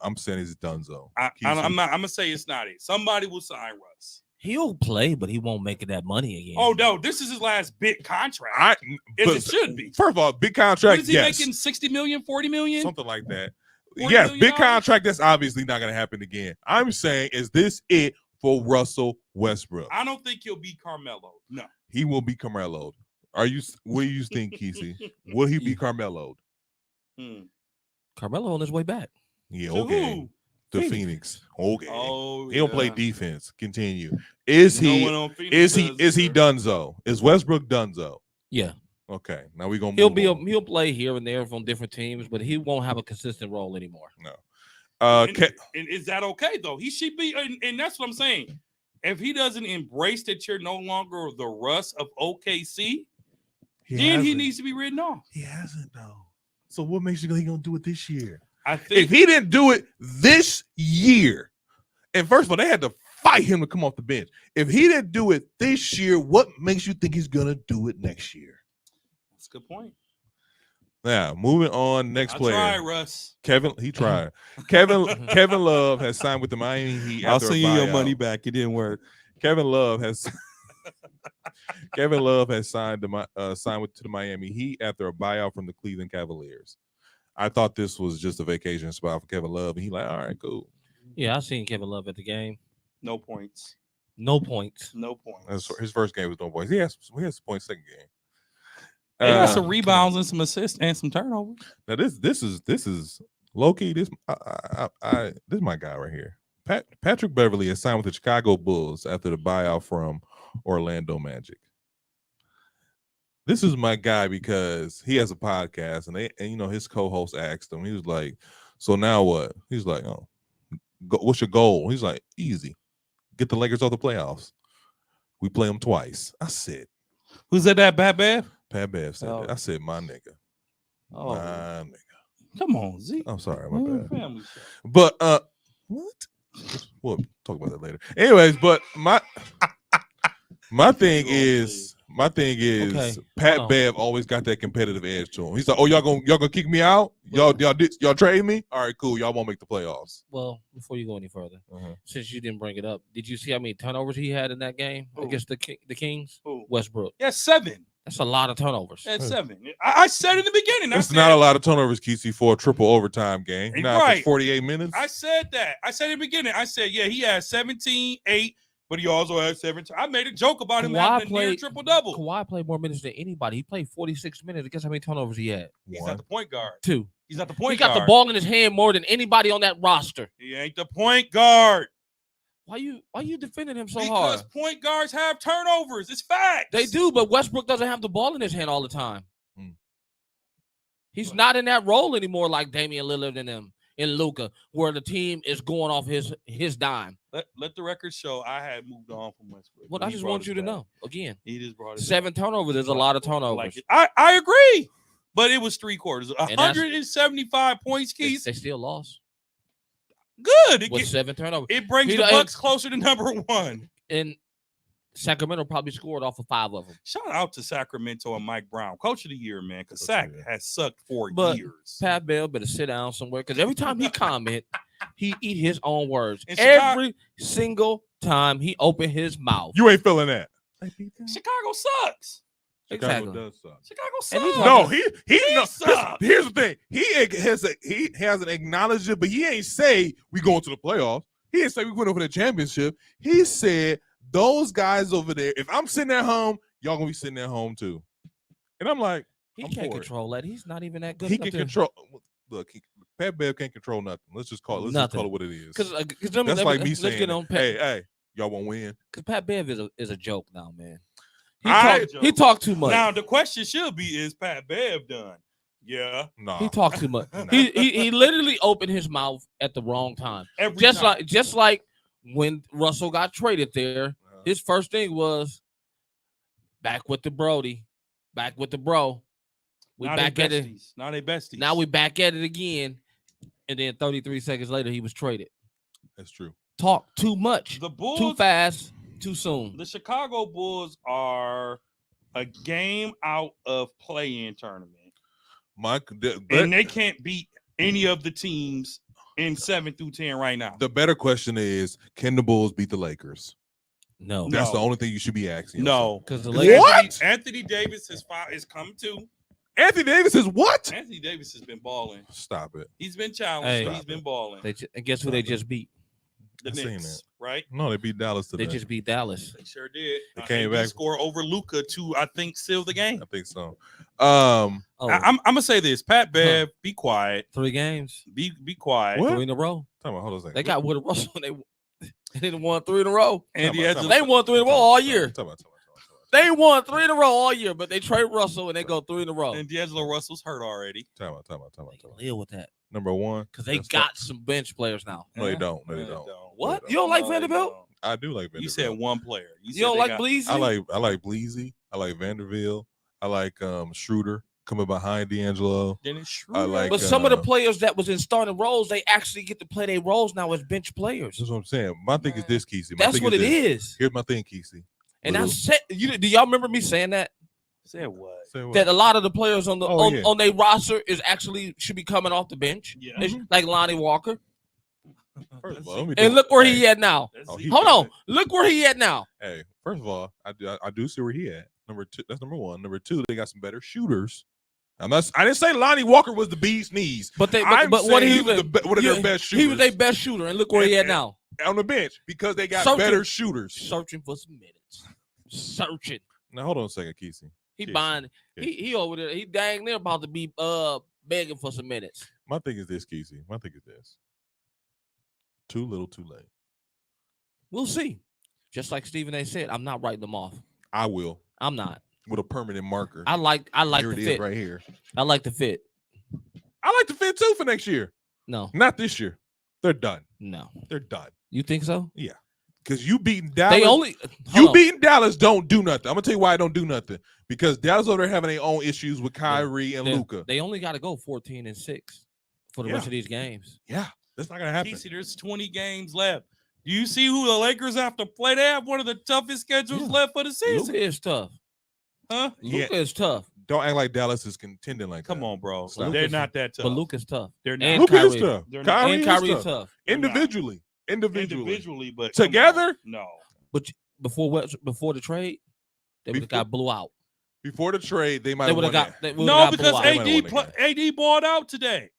I'm saying it's Dunzo. I'm gonna say it's not it. Somebody will sign Russ. He'll play, but he won't make it that money again. Oh no, this is his last big contract. As it should be. First of all, big What contract. is he Yes, making? 60 million, 40 million? something like that. $40 Yes, million? big contract. That's obviously not gonna happen again. I'm saying, is this it for Russell Westbrook? I don't think he'll be Carmelo. No. He will be Carmelo. What do you think, Kesey? Will he be Carmelo? Carmelo on his way back. Yeah, To okay. who? The Phoenix. Phoenix. Okay. Oh, He don't play yeah. defense. Continue. Is No he one on Phoenix is he does is he either. Dunzo? Is Westbrook Dunzo? Yeah, Okay. Now we're gonna he'll move be on. he'll play here and there from different teams, but he won't have a consistent role anymore. No. And is that okay though? He should be, and that's what I'm saying. If he doesn't embrace that you're no longer the Russ of OKC, then he needs to be written off. He hasn't though. So what makes you think he's gonna do it this year? I think If he didn't do it this year, and first of all, they had to fight him to come off the bench. If he didn't do it this year, what makes you think he's gonna do it next year? that's a good point. Now, moving on, next I player. try, Russ. He tried. Kevin Love has signed with the Miami Heat. I'll after a send you your buyout. money back. It didn't work. Kevin Love has signed to the Miami Heat after a buyout from the Cleveland Cavaliers. I thought this was just a vacation spot for Kevin Love, and he like, all right, cool. Yeah, I seen Kevin Love at the game. No points. No points. No points. That's his first game was no points. He has some points second game. He got some rebounds and some assists and some turnovers. Now this is low-key. This is my guy right here. Patrick Beverly has signed with the Chicago Bulls after the buyout from Orlando Magic. This is my guy because he has a podcast, and his co-host asked him. He was like, "So now what?" He's like, "Oh, what's your goal?" He's like, "Easy, get the Lakers off the playoffs. We play them twice." I said, Who's at that, Bat Bev? Pat Bev said that. I Oh. said, "My nigga, Oh, my nigga." come on, Z. I'm sorry, my bad. Family show. But what? We'll talk about that later. Anyways, but my thing is Okay, Pat hold on. Bev always got that competitive edge to him. He's like, "Oh, y'all gonna kick me out? Y'all trade me? All right, cool. Y'all won't make the playoffs." Well, before you go any further, Uh-huh. since you didn't bring it up, did you see how many turnovers he had in that game Who? against the Kings? Who? Westbrook. Yeah, 7. That's a lot of turnovers. That's 7. I said in the beginning. It's not a lot of turnovers, Kesey, for a triple overtime game. Now Right. it's 48 minutes. I said that. I said in the beginning. I said, yeah, he had 17, 8, but he also had 17. I made a joke about him Kawhi having a near played- triple double. Kawhi played more minutes than anybody. He played 46 minutes. Guess how many turnovers he had? He's One. not the point guard. 2. He's not the He point got guard. the ball in his hand more than anybody on that roster. He ain't the point guard. Why you defending him so because hard? point guards have turnovers. It's facts. They do, but Westbrook doesn't have the ball in his hand all the time. Hmm. He's not in that role anymore like Damian Lillard and them in Luka, where the team is going off his dime. Let the record show I had moved on from Westbrook. Well, He I just brought want us you to back. know again. He just brought it 7 turnovers is a lot of turnovers. Like it. I agree, but it was 3 quarters. that's- 175 points, They, Keith. they still lost Good. with 7 turnovers. It brings He the don't- Bucks closer to number 1. And Sacramento probably scored off of 5 of them. Shout out to Sacramento and Mike Brown, coach of the year, man. Because Coach Sac of the year. has sucked for But years. Pat Bell better sit down somewhere because every time he comment, he eat his own words. In Chicago- Every single time he open his mouth. You ain't feeling that. Chicago sucks. Chicago Exactly. does suck. Chicago And he's sucks. No, talking- he no, sucks. here's the thing. He hasn't acknowledged it, but he ain't say we going to the playoffs. He didn't say we went over the championship. He said those guys over there, if I'm sitting at home, y'all gonna be sitting at home too. And I'm like, He I'm can't for it. control that. He's not even that good. He can control. Look, Pat Bev can't control nothing. Let's just call it. Let's just call it what it is. Because That's like me saying, get on Pat, hey, y'all won't win. because Pat Bev is a joke now, man. I- He talked too much. Now the question should be: is Pat Bev done? Yeah, Nah, He talked too much. Nah. He literally opened his mouth at the wrong time. every Just time. like when Russell got traded there, his first thing was back with the Brody, back with the bro. We now back they at it. besties. Now they besties. Now we back at it again. And then 33 seconds later, he was traded. That's true. Talk too much, the Bulls. too fast, too soon. The Chicago Bulls are a game out of play-in tournament, and they can't beat any of the teams in 7 through 10 right now. The better question is, can the Bulls beat the Lakers? No, That's the No. only thing you should be asking. No, because the What? Lakers. Anthony Davis is come to. Anthony Davis is what? Anthony Davis has been balling. Stop it. He's been challenged. Hey. But he's been balling. And guess who they just beat? The I seen Knicks, that. right? No, they beat Dallas today. They just beat Dallas. They sure did. They came back. Score over Luka to, I think, seal the game. I think so. Oh, I'm gonna say this: Pat Bev, be quiet. 3 games, Be quiet. What? 3 in a row. Hold on a second. They got Woodard Russell. They didn't won 3 in a row. Andy Time out, Edwards. They won 3 in a row all year. Talk about. They won 3 in a row all year, but they trade Russell and they go 3 in a row. And D'Angelo Russell's hurt already. Time out. They can live with that Number one, because they that's got some bench players now. No, they don't. No, they don't. What? No, You don't like No, they Vanderbilt? don't. I do like Vanderbilt. You said one player. You said don't they like got- Bleezy? I like Bleezy. I like Vanderbilt. I like Schroeder coming behind D'Angelo. Dennis Schroeder. I like- But some of the players that was in starting roles, they actually get to play their roles now as bench players. That's what I'm saying. My thing is this, Kesey. My That's thing what it this. is. Here's my thing, Kesey. And I said, do y'all remember me saying that? said what? Say what? That a lot of the players on the Oh, yeah. on their roster is actually should be coming off the bench. Yeah. It's like Lonnie Walker. First of all, let me And do- look where hey, he at now. That's Oh, Zeke. he- Hold on. Look where he at now. Hey, first of all, I do see where he at. Number two, that's number one. Number two, they got some better shooters. I didn't say Lonnie Walker was the bee's knees. But I'm but saying what he was one of their best shooters. He was their best shooter, and look where he at And- now. on the bench because they got Searching- better shooters. Searching for some minutes. Searching. Now hold on a second, Kesey. He Yes. buying. Yes. He over there. He dang near about to be begging for some minutes. My thing is this, Kesey. My thing is this. Too little, too late. We'll see. Just like Stephen A. said, I'm not writing them off. I will I'm not. with a permanent marker. I like Here the it is fit. right here. I like the fit. I like the fit too for next year. No, Not this year. They're done. no. They're done. You think so? Because you beating Dallas. They only You beating Dallas don't do nothing. I'm gonna tell you why I don't do nothing. Because Dallas over there having their own issues with Kyrie and Luka. They only got to go 14-6 for the rest of these games. Yeah, that's not gonna happen. Casey, there's 20 games left. Do you see who the Lakers have to play? They have one of the toughest schedules Yeah. left for the season. Luka is tough. Huh? Yeah. Luka is tough, Don't act like Dallas is contending like Come that. on, bro. Stop. They're not that tough. but Luka's tough. They're not. And Luka is Kyrie. tough. They're not- Kyrie, And is Kyrie tough. is tough. Individually. individually, but come on. Together? No. But before the trade, they would have got blew out. Before the trade, they might They have would won have got. that. They would've No, got because blew out. They might have won AD balled out today.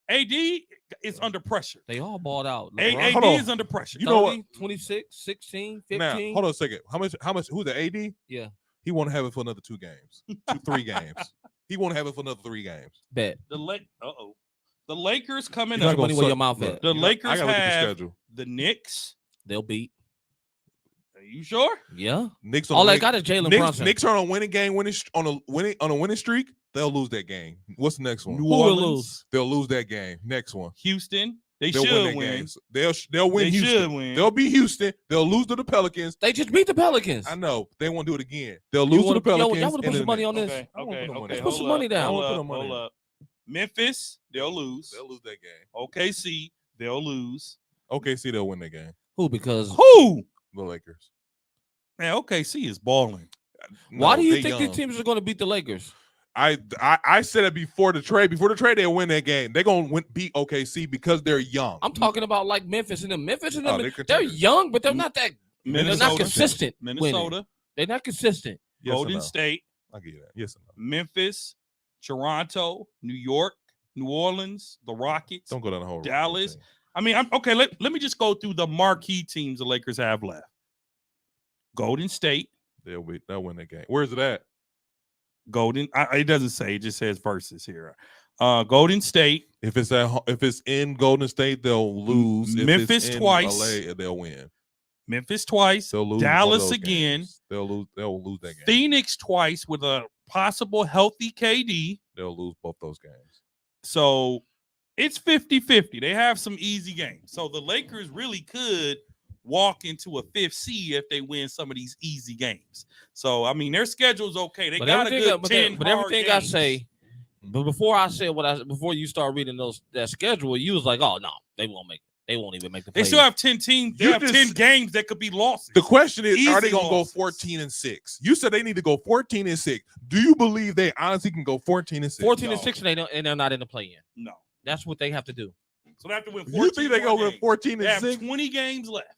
AD is under pressure. They all balled out. AD Hold on. is under pressure. You know what? 26, 16, 15. Now, hold on a second. How much? Who's the AD? Yeah. He won't have it for another 2 games. 3 games. He won't have it for another 3 games. Bet. The Lakers coming You're up. not money where your mouth Look, at. The you know, Lakers I gotta look at the have- schedule. The Knicks. They'll beat. Are you sure? Yeah. Knicks on All a they win- got is Jalen Knicks, Brunson. Knicks are on a winning game, on a winning streak. They'll lose that game. What's the next one? New Who will Orleans. lose? They'll lose that game. Next one. Houston. They They'll should that win. game. They'll win They Houston. should win. They'll beat Houston. They'll lose to the Pelicans. They just beat the Pelicans. I know. They won't do it again. They'll lose to wanna- the Pelicans. y'all wanna put and some then money they- on this? Okay, I wanna okay, put okay. money Put Hold some up, money down. I Hold wanna put up, money hold in. up. Memphis, they'll lose. They'll lose that game. OKC, they'll lose. OKC, they'll win that game. Who? Because Who? The Lakers. Man, OKC is balling. why No, do you they think young. these teams are going to beat the Lakers? I said it before the trade. Before the trade, they'll win that game. They're gonna beat OKC because they're young. I'm talking about like Memphis and them. Memphis and Oh, them. they're They're contenders. young, but they're not that. They're not Minnesota, consistent. winning. Minnesota, They're not consistent. Yes or Golden no? State, I get that. Yes or no? Memphis, Toronto, New York, New Orleans, the Rockets, Don't go down the whole Dallas. thing. I mean, I'm okay. Let me just go through the marquee teams the Lakers have left. Golden State. They'll win that game. Where's it at? It doesn't say. It just says versus here. Golden State. If it's in Golden State, they'll lose. Memphis if it's in twice. LA, they'll win. Memphis twice. They'll lose Dallas again. Games. They'll lose that game. Phoenix twice with a possible healthy KD. They'll lose both those games. So it's 50-50. They have some easy games. So the Lakers really could walk into a fifth seed if they win some of these easy games. So I mean, their schedule's okay. They got a good 10 but everything games. I say, but before I said before you start reading that schedule, you was like, oh no, they won't make it. They won't even make the They play. still have 10 teams. They have 10 games that could be lost. The question is, Easy are they going to go losses. 14-6? You said they need to go 14-6. Do you believe they honestly can go 14-6? 14-6, and they're not in the play-in. No. That's what they have to do. So they have to win 14. You think they're going to win 14-6? They have 20 games left.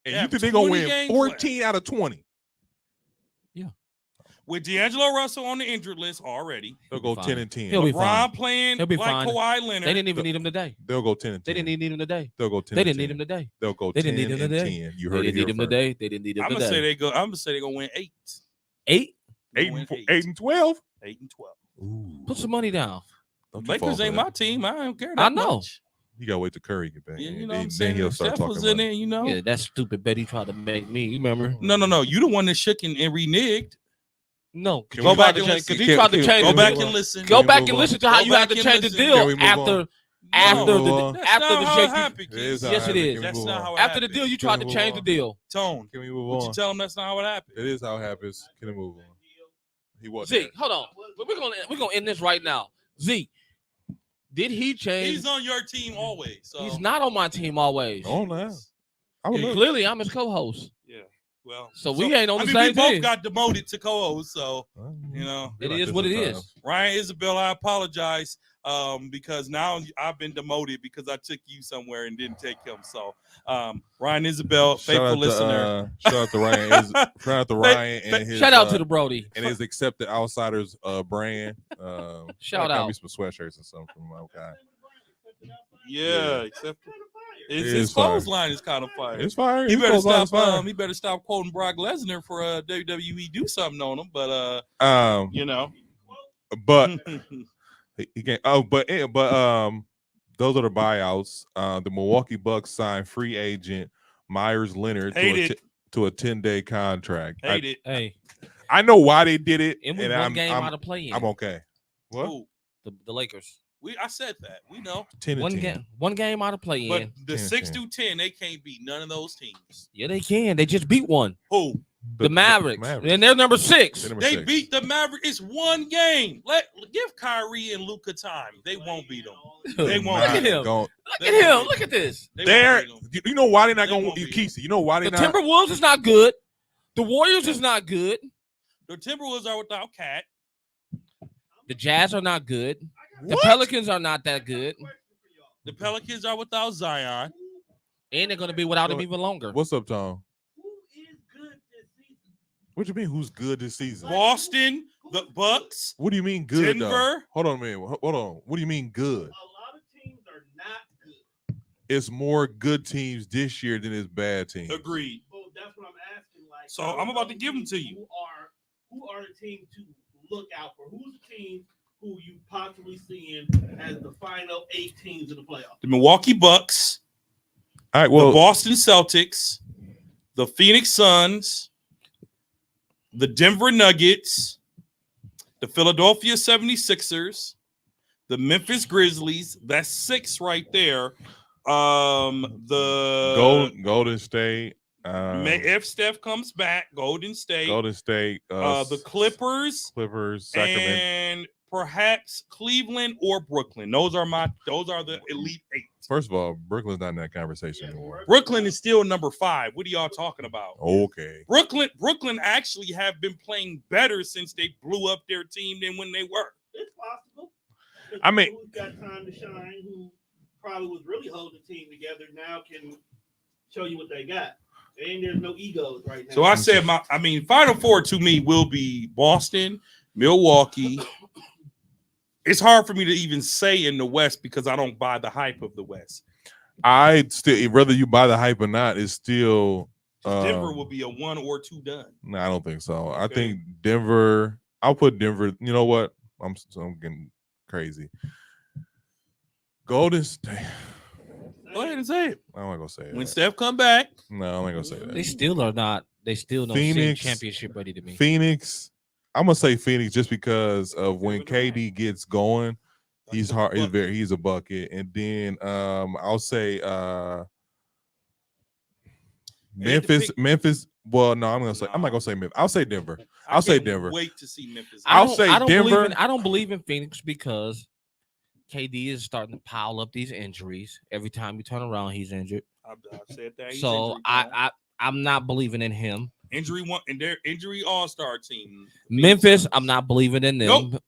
And you think they're going to win 14 out of 20? Yeah. With D'Angelo Russell on the injured list already. They'll go 10-10. He'll be fine. LeBron playing He'll be like fine. Kawhi Leonard. They didn't even need him today. They'll go 10-10. They didn't need him today. They'll go 10-10. They didn't need him today. They'll go 10-10. They didn't need him today. You They heard didn't need him first. today. They didn't need him I'm today. gonna say they're gonna win 8. 8? 8-12. 8-12. Ooh. Put some money down. Don't you Lakers fall for ain't that. my team. I don't care. I That know. much. You gotta wait till Curry get back. Yeah, you know then, what I'm saying. Then he'll start Steph talking was about in there, you know. Yeah, that stupid bet he tried to make me. You remember? No. You the one that shook and reneged. No. Can Go we- back and and listen. because he tried to change Go the back deal. and listen. Go we back move and on? listen to how Go you had back to and change the listen. Can deal we move after on? after move the on? That's after not the how shake. it happened, It Keith. is how Yes, it happened. is. Can we That's move not on? how it After the happened. deal, you Can tried we to move change the on? deal. Tone. Can we move Would on? you tell him that's not how it happened? It is how it happens. Can we move on? He was Zeke, hold on. We're gonna end this right now. Zeke, did he change? He's on your team always. So He's not on my team always. Oh no. I would And look. clearly, I'm his co-host. yeah. Well, So we ain't on the we same both team. got demoted to co-host, so you know. It is what it is. Ryan Isabel, I apologize because now I've been demoted because I took you somewhere and didn't take him. So Ryan Isabel, faithful listener. Shout out to Ryan. Shout out to Ryan and his Shout out to the Brody. and his Accepted Outsiders brand. Shout got out. me some sweatshirts or something from my guy. Yeah, except It his is fire. clothesline is kind of fire. It's fire. He His better clothesline's stop. fire. He better stop quoting Brock Lesnar for WWE do something on him. But you know, But he can't. Oh, but those are the buyouts. The Milwaukee Bucks signed free agent Myers Leonard to a 10-day contract. hate it. Hey, I know why they did it, and we and one game out of play. I'm okay. What? Ooh, The Lakers. I said that. We know. 10 One game out of play But in. the 10. 6 through 10, they can't beat none of those teams. Yeah, they can. They just beat one. Who? The Mavericks. And they're number 6. They're number They 6. beat the Mavericks. It's one game. Give Kyrie and Luka time. They won't beat them. They won't. Look at beat him. Going, Look at him. Look at this. They they're, won't beat 'em. you know why they're not They going won't to beat Kesey? You know why The they're not? Timberwolves is not good. The Warriors is not good. The Timberwolves are without Cat. The Jazz are not good. The What? Pelicans are not that good. The Pelicans are without Zion. And they're going to be without him even longer. What's up, Tom? Who is good this season? What you mean? Who's good this season? Boston, the Bucks, What do you mean good? Though? Denver. Hold on a minute. Hold on. What do you mean good? A lot of teams are not good. It's more good teams this year than it's bad teams. Agreed. Well, that's what I'm asking. Like, So I'm about to give them to you. Who are the teams to look out for? Who's the team who you possibly seeing as the final 8 teams in the playoffs? The Milwaukee Bucks, All right. the Well, Boston Celtics, the Phoenix Suns, the Denver Nuggets, the Philadelphia 76ers, the Memphis Grizzlies. That's 6 right there. The Golden State. if Steph comes back, Golden State, Golden State. the Clippers, Sacramento. and perhaps Cleveland or Brooklyn. Those are the elite 8. First of all, Brooklyn's not in that conversation anymore. Brooklyn is still number 5. What are y'all talking about? Okay. Brooklyn actually have been playing better since they blew up their team than when they were. It's possible. I mean- who's got time to shine, who probably was really holding the team together, now can show you what they got. And there's no egos right now. So I said Final Four to me will be Boston, Milwaukee. It's hard for me to even say in the West because I don't buy the hype of the West. I still, whether you buy the hype or not, it's still Denver will be a 1 or 2 done. No, I don't think so. I Okay. think Denver. I'll put Denver. You know what? I'm getting crazy. Golden State. Go ahead and say it. I'm not gonna say it. When Steph come back, No, I'm not gonna say They that. still are not. They still don't seem Phoenix- championship ready to me. Phoenix. I'm gonna say Phoenix just because of when KD gets going, he's hard. He's a bucket. And then I'll say Memphis. Well, no, I'm not gonna say Memphis. I'll say Denver. I'll say Denver. Wait to see Memphis. I'll say Denver. I don't believe in Phoenix because KD is starting to pile up these injuries. Every time you turn around, he's injured. I've said that. He's So injury prone. I'm not believing in him. Injury one and their injury all-star team. Memphis, I'm not believing in them. Nope.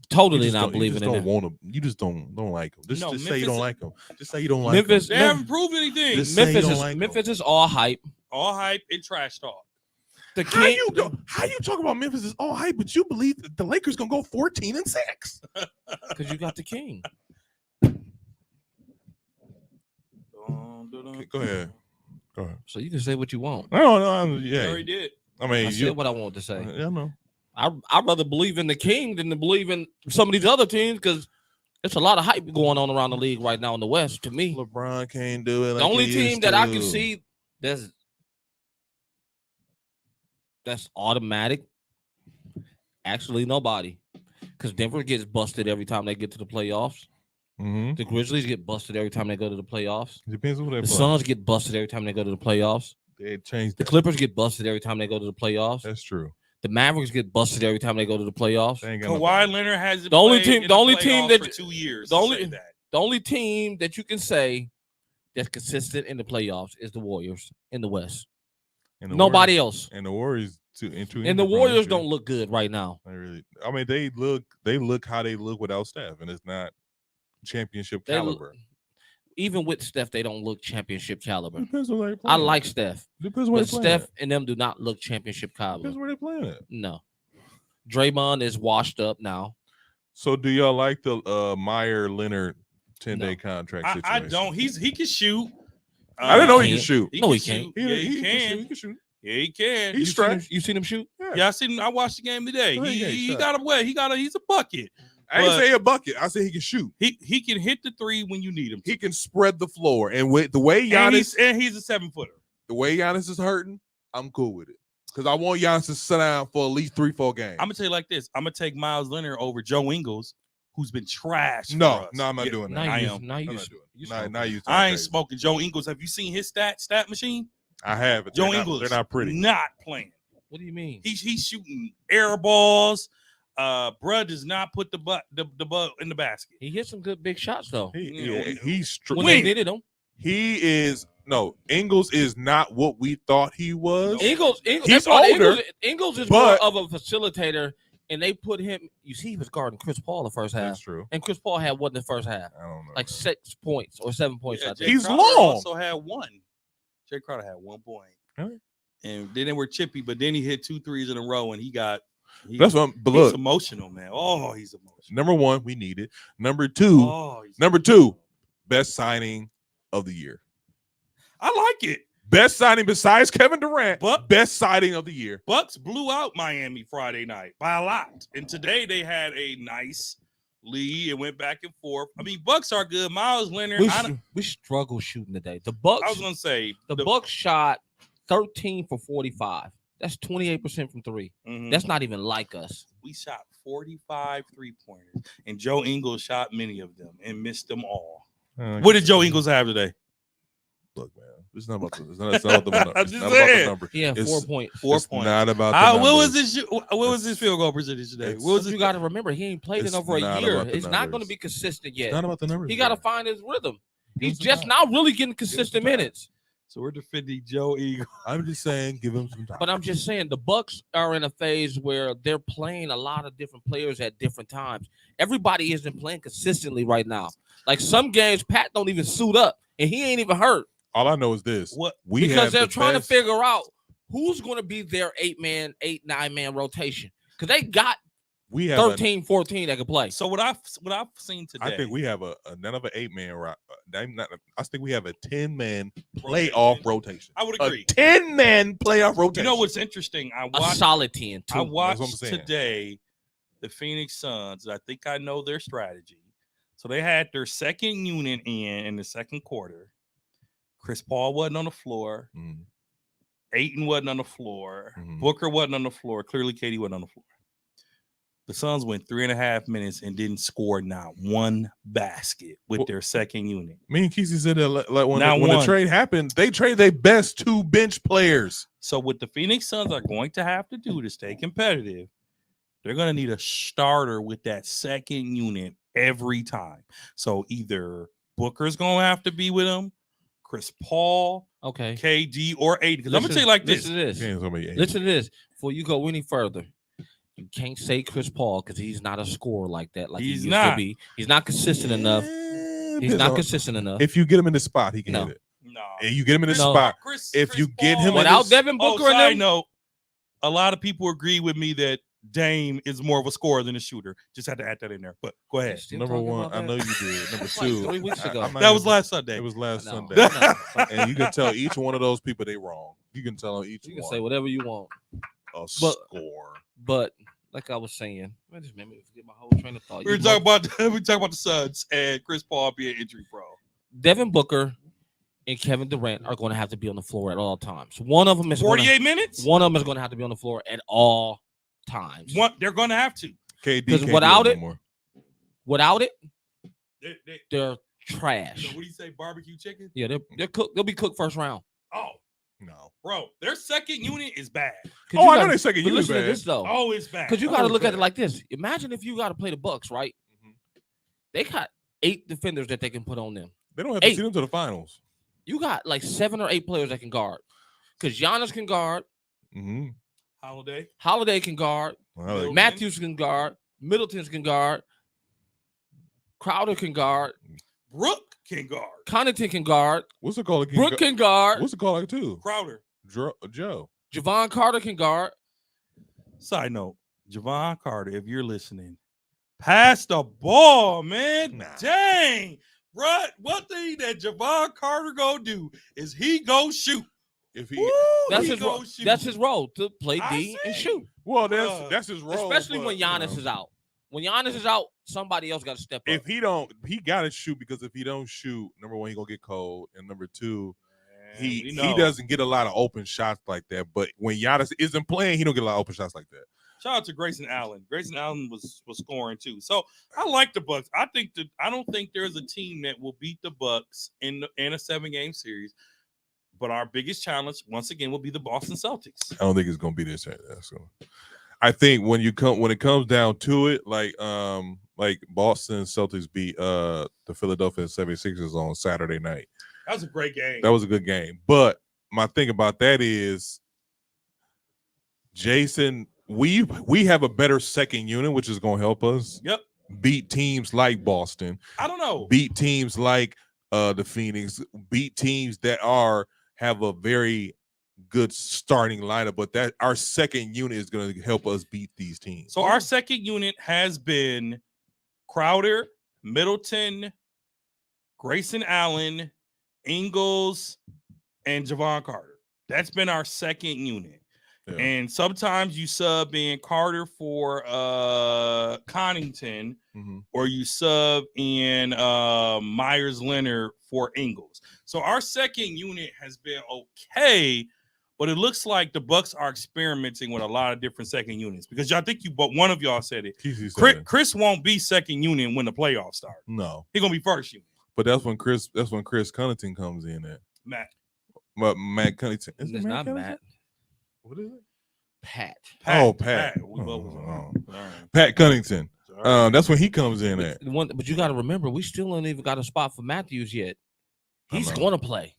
Totally not believing in them. them. You just don't like them. Just say Memphis you don't like them. Just say you don't like Memphis- They haven't proved anything. Just say you Memphis don't is like 'em. Memphis is all hype. All hype and trash talk. The How king, you talk about Memphis is all hype, but you believe that the Lakers gonna go 14-6? because you got the king. Go ahead. So you can say what you want. No, He yeah. already did. I mean, I you. said what I wanted to say. Yeah, no. I'd rather believe in the king than to believe in some of these other teams because there's a lot of hype going on around the league right now in the West. To me, LeBron can't do it. the Like only he team used that I to. can see that's automatic, actually nobody, because Denver gets busted every time they get to the playoffs. Mhm. The Grizzlies get busted every time they go to the playoffs. Depends on who they The play. Suns get busted every time they go to the playoffs. They changed The that. Clippers get busted every time they go to the playoffs. That's true. The Mavericks get busted every time they go to the playoffs. They ain't got Kawhi Leonard hasn't The only played team- in the only playoffs team that- for 2 years. the to only- say that. The only team that you can say that's consistent in the playoffs is the Warriors in the West. And the Nobody Warriors, else. And the Warriors too. And the Warriors don't look good right now. They really. I mean, they look how they look without Steph, and it's not championship They look- caliber. Even with Steph, they don't look championship caliber. Depends on where they play. I like Steph, Depends where but they playing Steph and them do not look championship Depends caliber. where they playing at. No. Draymond is washed up now. So, do y'all like the Meyer Leonard 10-day contract situation? I don't. He can shoot. I didn't know he He could shoot. No, he shoot. can't. Yeah, he can. He can shoot. Yeah, he can. He's trash. You seen him shoot? Yeah, I watched the game today. Yeah, He he's got a way. He's a bucket. I didn't But- say a bucket. I said he can shoot. He can hit the 3 when you need him. He can spread the floor, and with the way Giannis, And he's a 7-footer. the way Giannis is hurting, I'm cool with it because I want Giannis to sit down for at least 3-4 games. I'm gonna tell you like this. I'm gonna take Miles Leonard over Joe Ingles, who's been trash. No, for us. no, I'm not Yeah, doing Now that. I you, am. now I'm you, not doing you it. Now smoking. you. I ain't crazy. smoking Joe Ingles. Have you seen his stat machine? I have. Joe They're Ingles, Not, they're not pretty. Not playing. What do you mean? He's shooting air balls. Bruh does not put the butt in the basket. He hit some good big shots though. He's When they needed him. He is no Ingles is not what we thought he was. Ingles, He's that's why older, Ingles is but- more of a facilitator, and they put him. You see, he was guarding Chris Paul the first half, That's true. and Chris Paul had one in the first half, I don't know. like 6 points or 7 points. Yeah, I Jay think. He's Crowder long. Also had one. Jay Crowder had 1 point. Really? And then they were chippy, but then he hit 2 threes in a row, and That's what. But he's look, emotional, man. Oh, he's emotional. number one, we need it. Number two, He's number two, best signing of the year. I like it. Best signing besides Kevin Durant. But- best signing of the year. Bucks blew out Miami Friday night by a lot. And today they had a nice lead and went back and forth. I mean, Bucks are good. Miles Leonard. We struggle shooting today. The I Bucks, was gonna say the Bucks shot 13 for 45. That's 28% from 3. Mhm. That's not even like us. We shot 45 3-pointers, and Joe Ingles shot many of them and missed them all. What did Joe Ingles have today? Look, man, it's not about the, it's not about the number. I'm It's just not about the saying. number. He had It's- 4 points. 4 It's points. not about the What numbers. was this? What was his field goal percentage today? It's- What was But you it? got to remember, he ain't played in It's over a not year. about the It's not going to numbers. be consistent It's yet. not about the numbers. He got to man. find his rhythm. He's Give him just some now really getting consistent time. minutes. So we're defending Joe Ingles. I'm just saying, give him some time. But I'm just saying the Bucks are in a phase where they're playing a lot of different players at different times. Everybody isn't playing consistently right now. Like some games, Pat don't even suit up, and he ain't even hurt All I know is this: What? we because have they're the trying best- to figure out who's going to be their 9-man rotation. Because they got we have 13, 14 that can play. So what I've seen today, I think we have another 8-man. I think we have a 10-man playoff rotation. I would agree. A 10-man playoff rotation. You know what's interesting? I A watched solid 10, too. I That's what I'm watched saying. today the Phoenix Suns. I think I know their strategy. So they had their second unit in the second quarter. Chris Paul wasn't on the floor. Mm. Ayton wasn't on the floor. Mhm. Booker wasn't on the floor. Clearly, Katie wasn't on the floor. The Suns went 3.5 minutes and didn't score not one basket with their second unit. Me and Kesey said that like when Not the one. trade happened, they traded their best 2 bench players. So what the Phoenix Suns are going to have to do to stay competitive, they're going to need a starter with that second unit every time. So either Booker's going to have to be with him, Chris Paul, Okay. KD, or Ayton. Because I'm going to tell you like this. Listen to this. Before you go any further, you can't say Chris Paul because he's not a scorer like that. Like He's he used not. to be. He's not consistent enough. He's not consistent enough. If you get him in the spot, he can No. hit it. No. And you get him in the No. spot. If Chris you get him Paul- in Without this- Devin Booker and side them, note, a lot of people agree with me that Dame is more of a scorer than a shooter. Just had to add that in there. But go ahead. Still Number talking one, about I that? know you did. Number That's like 2, 3 weeks ago. I'm not That was even- last Sunday. It was last No. Sunday. No. And you can tell each one of those people they wrong. You can tell them each You can one say whatever you want. a but- score. But like I was saying, I just made me forget my whole train of thought. We were talking about the Suns and Chris Paul being injury prone. Devin Booker and Kevin Durant are going to have to be on the floor at all times. One of them is 48 minutes? One of them is going to have to be on the floor at all times. They're going to have to. KD 'Cause can't without do it- no more. Without it, They, they're so trash. what do you say, barbecue chicken? Yeah, they're cooked. They'll be cooked first round. Oh, No. bro, their second unit is bad. 'Cause Oh, you I know gotta- they second but unit listen to bad. this though, Oh, it's bad. because you Oh, got to it's look at bad. it like this. Imagine if you got to play the Bucks, right? Mhm. They got 8 defenders that they can put on them. They don't have to 8. see them to the finals. You got like 7 or 8 players that can guard. Because Giannis can guard, Mm-hmm. Holiday can guard, Middleton. Matthews can guard, Middleton's can guard, Crowder can guard, Brooke can guard. Connaughton can guard, What's it called again? Brooke can guard, What's it called like too? Crowder. Joe. Javon Carter can guard. Side note, Javon Carter, if you're listening, pass the ball, man. Nah. Dang. Bruh, one thing that Javon Carter go do is he go shoot. If he Woo, That's he his go role. shoot. That's his role to play I D and see. shoot. well, Bruh. that's his role. Especially but, when Giannis is out. When Giannis is out, somebody else got to step up. If he don't, he gotta shoot because if he don't shoot, number one, he gonna get cold, and number two, he doesn't get a lot of open shots like that. But when Giannis isn't playing, he don't get a lot of open shots like that. Shout out to Grayson Allen. Grayson Allen was scoring too. So I like the Bucks. I don't think there's a team that will beat the Bucks in a 7-game series. But our biggest challenge, once again, will be the Boston Celtics. I don't think it's gonna be this. So I think when it comes down to it, like Boston Celtics beat the Philadelphia 76ers on Saturday night. That was a great game. That was a good game. But my thing about that is, Jason, we have a better second unit, which is going to help us Yep. beat teams like Boston, I don't know. beat teams like the Phoenix, beat teams that have a very good starting lineup. But that our second unit is going to help us beat these teams. So our second unit has been Crowder, Middleton, Grayson Allen, Ingles, and Javon Carter. That's been our second unit. Yeah. And sometimes you sub in Carter for Connington, Mhm. or you sub in Myers Leonard for Ingles. So our second unit has been okay, but it looks like the Bucks are experimenting with a lot of different second units, because I think one of y'all said it. Kesey said it. Chris won't be second unit when the playoffs start. No, He's gonna be first unit. but that's when Chris Connaughton comes in at. Matt. But Matt Connaughton. Is it It's not Connaughton? Matt. What is it? Pat. Oh, Pat. We both was on. Oh. All right. Pat Connaughton. All right. That's when he comes in at. But you got to remember, we still don't even got a spot for Matthews yet. I He's know. going to play.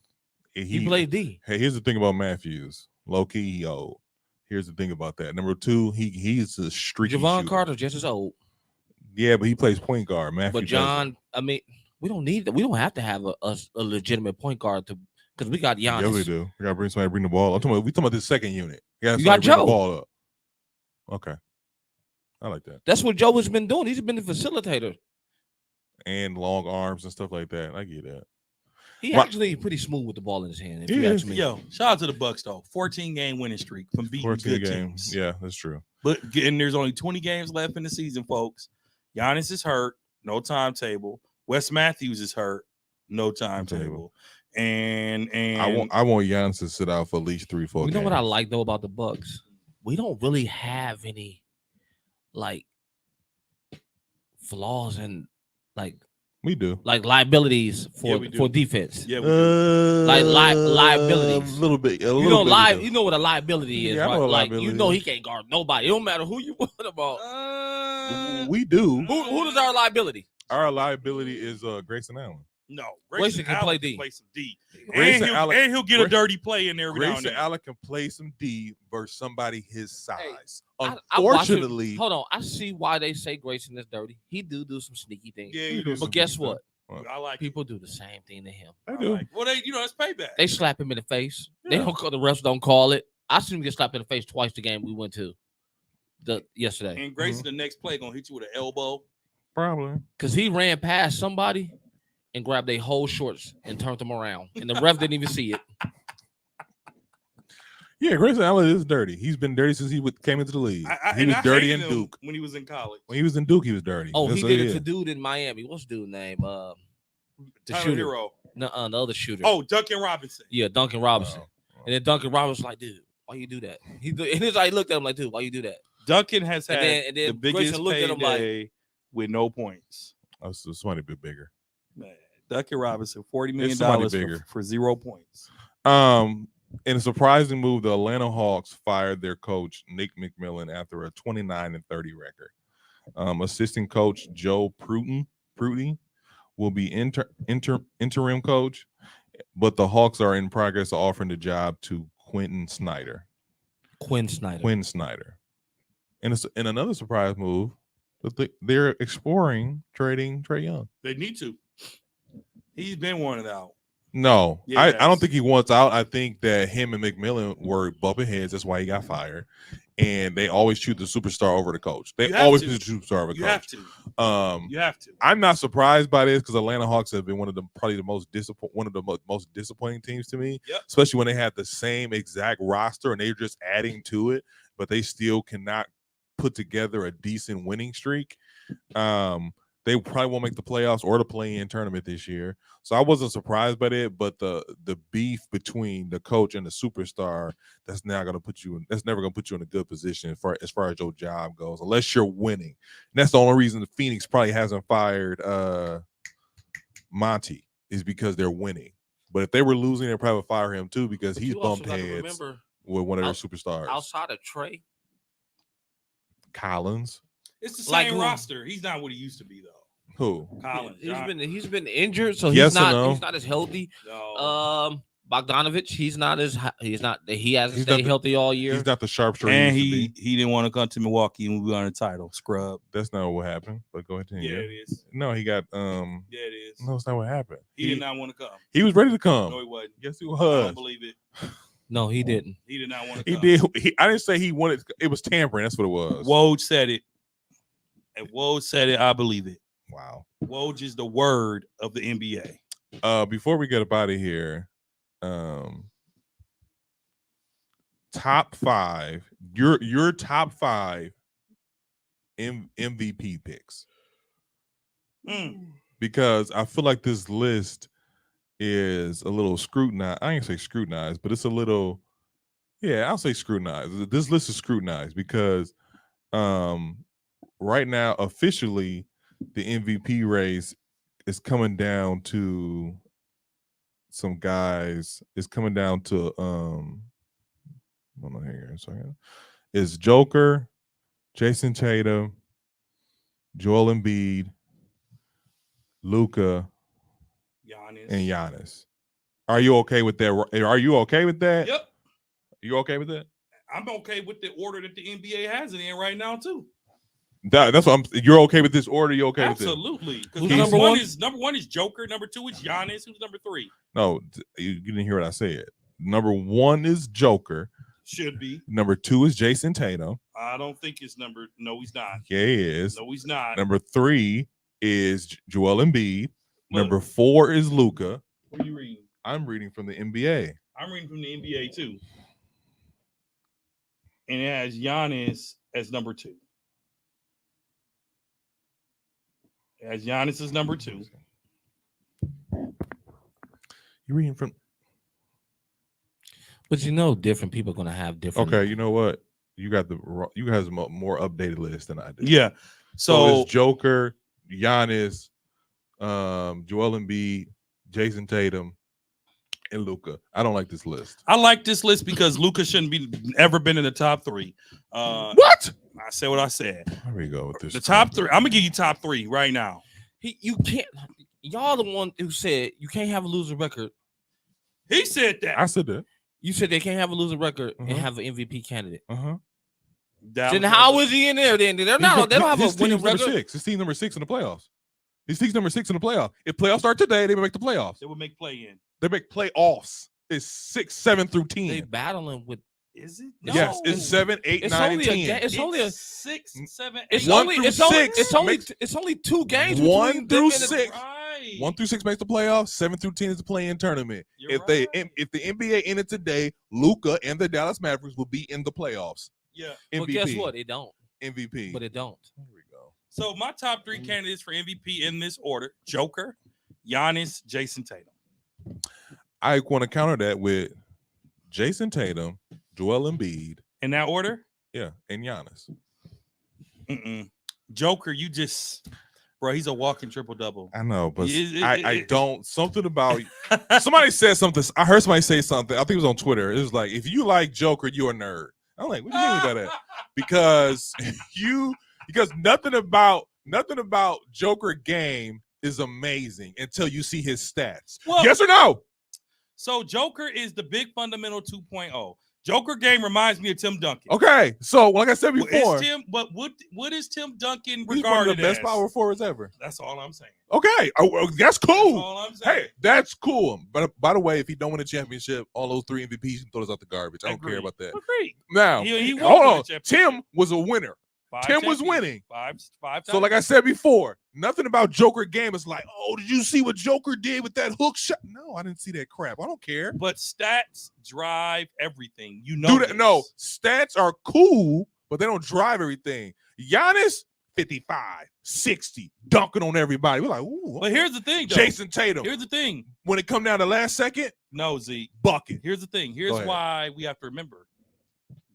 He played D. Hey, here's the thing about Matthews. Low key, he old. Here's the thing about that. Number two, he's a streaky Javon shooter. Carter just as old. Yeah, but he plays point guard. Matthews. But John, I mean, we don't need that. We don't have to have a legitimate point guard to, because we got Giannis. Yeah, we do. We gotta bring somebody to bring the ball. We talking about the second unit. You got somebody to bring Joe. the ball up. Okay. I like that. That's what Joe has been doing. He's been the facilitator. And long arms and stuff like that. I get that. He actually pretty smooth with the ball in his hand. If you ask me. Yo, shout out to the Bucks though. 14-game winning streak from beating 14 good games. teams. Yeah, that's true. But and there's only 20 games left in the season, folks. Giannis is hurt, no timetable. Wes Matthews is hurt, no timetable. And I want Giannis to sit out for at least 3-4 games. You know what I like though about the Bucks? We don't really have any like flaws and like we do like liabilities for defense. Yeah, we do. Like liabilities. A little bit. You know what a liability is, right? Like you know he can't guard nobody. It don't matter who you want about. We do. Who is our liability? Our liability is Grayson Allen. No, Grayson can play D. Play some D. And he'll get a dirty play in there every now and Grayson then. Allen can play some D versus somebody his size. I Unfortunately, hold on. I see why they say Grayson is dirty. He do some sneaky things. Yeah, he but guess what? I like People do the same thing to him. I do. Well, it's payback. They slap him in the face. Yeah. They don't. The refs don't call it. I seen him get slapped in the face twice the game we went to yesterday. And Grayson, the next play gonna hit you with an elbow. Probably because he ran past somebody and grabbed their whole shorts and turned them around, and the ref didn't even see it. Yeah, Grayson Allen is dirty. He's been dirty since he came into the league. He was dirty in Duke. When he was in college. When he was in Duke, he was dirty. Oh, he did it to dude in Miami. What's dude's name? The shooter. Hero. No, the other shooter. Oh, Duncan Robinson. Yeah, Duncan Robinson. And then Duncan Robinson was like, dude, why you do that? And he's like, looked at him like, dude, why you do that? Duncan has had and then the biggest payday with no points. Oh, so somebody a bit bigger. Man, Duncan Robinson, $40 million for 0 points. In a surprising move, the Atlanta Hawks fired their coach, Nick McMillan, after a 29-30 record. Assistant coach Joe Prudy will be interim coach, but the Hawks are in progress of offering the job to Quinn Snyder. And in another surprise move, they're exploring trading Trae Young. They need to. He's been wanted out. No, I don't think he wants out. I think that him and McMillan were bumping heads. That's why he got fired. And they always choose the superstar over the coach. They always choose the superstar over the coach. You have to. I'm not surprised by this because Atlanta Hawks have been one of the most disappointing teams to me. Yep. Especially when they had the same exact roster and they're just adding to it, but they still cannot put together a decent winning streak. They probably won't make the playoffs or the play-in tournament this year. So I wasn't surprised by it, but the beef between the coach and the superstar, that's never going to put you in a good position as far as your job goes, unless you're winning. And that's the only reason the Phoenix probably hasn't fired Monty, is because they're winning. But if they were losing, they'd probably fire him too because he's bumped heads with one of their superstars. Outside of Trae Collins. It's the same roster. He's not what he used to be though. Who? Collins. He's been injured, so yes he's not as healthy. No. Bogdanovich, he hasn't stayed healthy all year. He's not the sharpshooter. And he didn't want to come to Milwaukee and we won a title. Scrub. That's not what happened. But go ahead. Yeah, it is. No, he got Yeah, it is. No, it's not what happened. He did not want to come. He was ready to come. No, he wasn't. Yes, he I was. don't believe it. No, he didn't. He did not want to come. He did. I didn't say he wanted. It was tampering. That's what it was. Woj said it. And Woj said it. I believe it. Wow. Woj is the word of the NBA. Before we get up out of here, top five. Your top five MVP picks. Because I feel like this list is a little scrutinized. I ain't say scrutinized, but it's a little. Yeah, I'll say scrutinized. This list is scrutinized because right now, officially, the MVP race is coming down to some guys. It's coming down to hold on here a second. It's Joker, Jason Tatum, Joel Embiid, Luka, and Giannis. Are you okay with that? Are you okay with that? Yep. You okay with that? I'm okay with the order that the NBA has it in right now too. That's what you're okay with this order? You okay with this? Absolutely. Because number one is Joker. Number two is Giannis. Who's number three? No, you didn't hear what I said. Number one is Joker. Should be. Number two is Jason Tatum. I don't think it's number. No, he's not. Yeah, he is. No, he's not. Number 3 is Joel Embiid. But- Number 4 is Luka. What are you reading? I'm reading from the NBA. I'm reading from the NBA too. And it has Giannis as number 2. It has Giannis as number 2. You're reading from. But different people are gonna have different. Okay, you know what? You guys a more updated list than I do. Yeah. So it's Joker, Giannis, Joel Embiid, Jason Tatum, and Luka. I don't like this list. I like this list because Luka shouldn't be ever been in the top 3. What? I said what I said. Here we go with this. The top 3. I'm gonna give you top 3 right now. You can't. Y'all the one who said you can't have a losing record. He said that. I said that. You said they can't have a losing record and Uh-huh. have an MVP candidate. Dallas Then how is he in there? Then they're not. They don't have a His winning team's number record. 6. His team number 6 in the playoffs. His team's number 6 in the playoffs. If playoffs start today, they will make the playoffs. They would make play in? They make playoffs. It's 6, 7 through 10. They battling with. Is it? Yes, it's 7, 8, It's 9, and only 10. It's only a. 6, 7, 8. It's One only. through It's only. six It's only. makes- It's only 2 games. 1 between through them and the- 6. Right. 1 through 6 makes the playoffs. 7 through 10 is the play-in tournament. You're If right. if the NBA ended today, Luka and the Dallas Mavericks will be in the playoffs. Yeah. But MVP. guess what? It don't. MVP. But it don't. Here we go. So my top 3 candidates for MVP in this order: Joker, Giannis, Jason Tatum. I want to counter that with Jason Tatum, Joel Embiid, In that order? and Giannis. Joker, you just, bro, he's a walking triple double. I know, but It- I don't. Something about somebody said something. I heard somebody say something. I think it was on Twitter. It was like, if you like Joker, you're a nerd. I'm like, what do you mean by that? Because nothing about Joker game is amazing until you see his stats. Well- Yes or no? So Joker is the big fundamental 2.0. Joker game reminds me of Tim Duncan. Okay, so like I said Well, before, is Tim, but what is Tim Duncan he's one of regarded the best as? power forwards ever. That's all I'm saying. Okay, that's That's cool. all I'm saying. Hey, that's cool. But by the way, if he don't win a championship, all those 3 MVPs, you can throw those out the garbage. I don't care Agreed. about that. Agreed. Now, He won't hold win a on. championship. Tim was a winner. 5 Tim was champions. winning. Five So, times. like I said before, nothing about Joker game is like, oh, did you see what Joker did with that hook shot? No, I didn't see that crap. I don't care. But stats drive everything. You know Do that. No, stats are cool, but they don't drive everything. Giannis, 55, 60, dunking on everybody. We're like, ooh. But here's the thing, though. Jason Tatum. Here's the thing. When it come down to last second, No, Zeke. bucket. Here's the thing. Here's Go ahead. why we have to remember.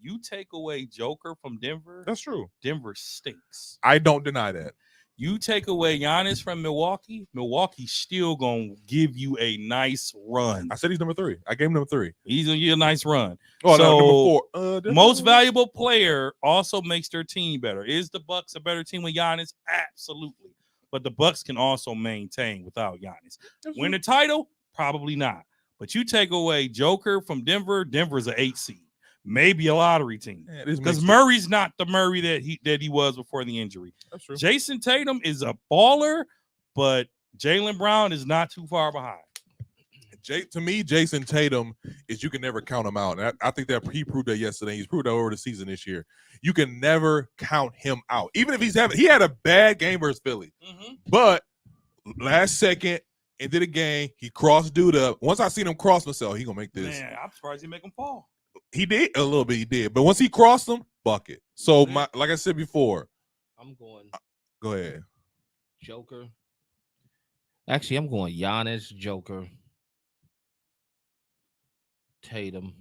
You take away Joker from Denver, That's true. Denver stinks. I don't deny that. You take away Giannis from Milwaukee, Milwaukee's still gonna give you a nice run. I said he's number 3. I gave him number 3. He's gonna give you a nice run. Oh, So, no, number 4. Most valuable player also makes their team better. Is the Bucks a better team with Giannis? Absolutely. But the Bucks can also maintain without Giannis. Win the title? Probably not. But you take away Joker from Denver, Denver's an 8 seed. Maybe a lottery team. Because Murray's not the Murray that he was before the injury. That's true. Jason Tatum is a baller, but Jaylen Brown is not too far behind. To me, Jason Tatum is you can never count him out. And I think that he proved that yesterday. He's proved that over the season this year. You can never count him out. Even if he had a bad game versus Philly. But last second, end of the game, he crossed dude up. Once I seen him cross myself, he gonna make this. Man, I'm surprised he make him fall. He did a little bit, he did. But once he crossed him, bucket. So like I said before, I'm going go ahead. Joker. Actually, I'm going Giannis, Joker, Tatum,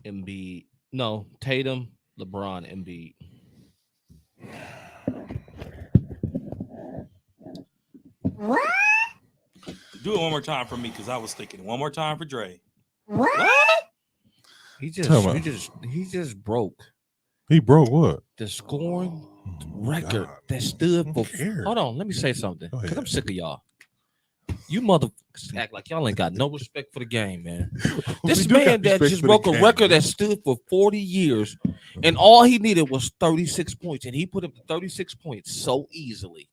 Embiid. No, Tatum, LeBron, Embiid. Do it one more time for me because I was thinking one more time for Dre. He Tell me. just broke He broke what? the scoring Oh, record God. that stood I for. don't care. Hold on, let me say something Go because ahead. I'm sick of y'all. You motherfuckers act like y'all ain't got no respect for the game, man. This We do man got that respect just for the broke a game. record that stood for 40 years, and all he needed was 36 points, and he put up the 36 points so easily.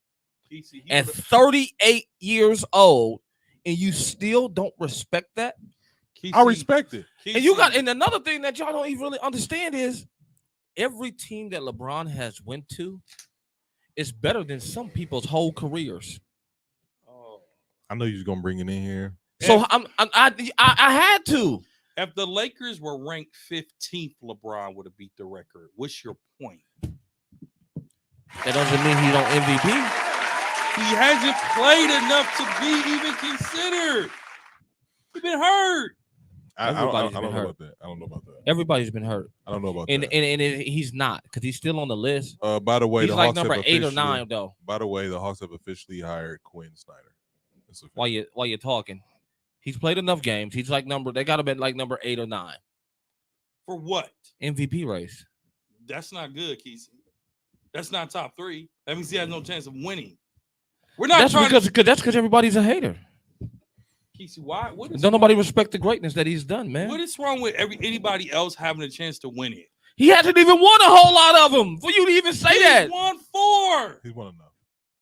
At 38 years old, and you still don't respect that? I respect it. And you got, and another thing that y'all don't even really understand is every team that LeBron has went to is better than some people's whole careers. I know you was gonna bring it in here. So I had to. If the Lakers were ranked 15th, LeBron would have beat the record. What's your point? That doesn't mean he's on MVP. He hasn't played enough to be even considered. He's been hurt. I Everybody's don't been know hurt. about that. I don't know about that. Everybody's been hurt, I don't know about and that. he's not because he's still on the list. By the way, He's the like Hawks number have 8 or officially- 9 though. By the way, the Hawks have officially hired Quinn Snyder. While you're talking, he's played enough games. He's like they got to be like number 8 or 9 For what? MVP race. That's not good, Kesey. That's not top 3. That means he has no chance of winning. We're not That's trying because everybody's a hater. Kesey, why? Don't nobody respect the greatness that he's done, man. What is wrong with anybody else having a chance to win it? He hasn't even won a whole lot of them for you to even say that. He's won 4. He's won enough.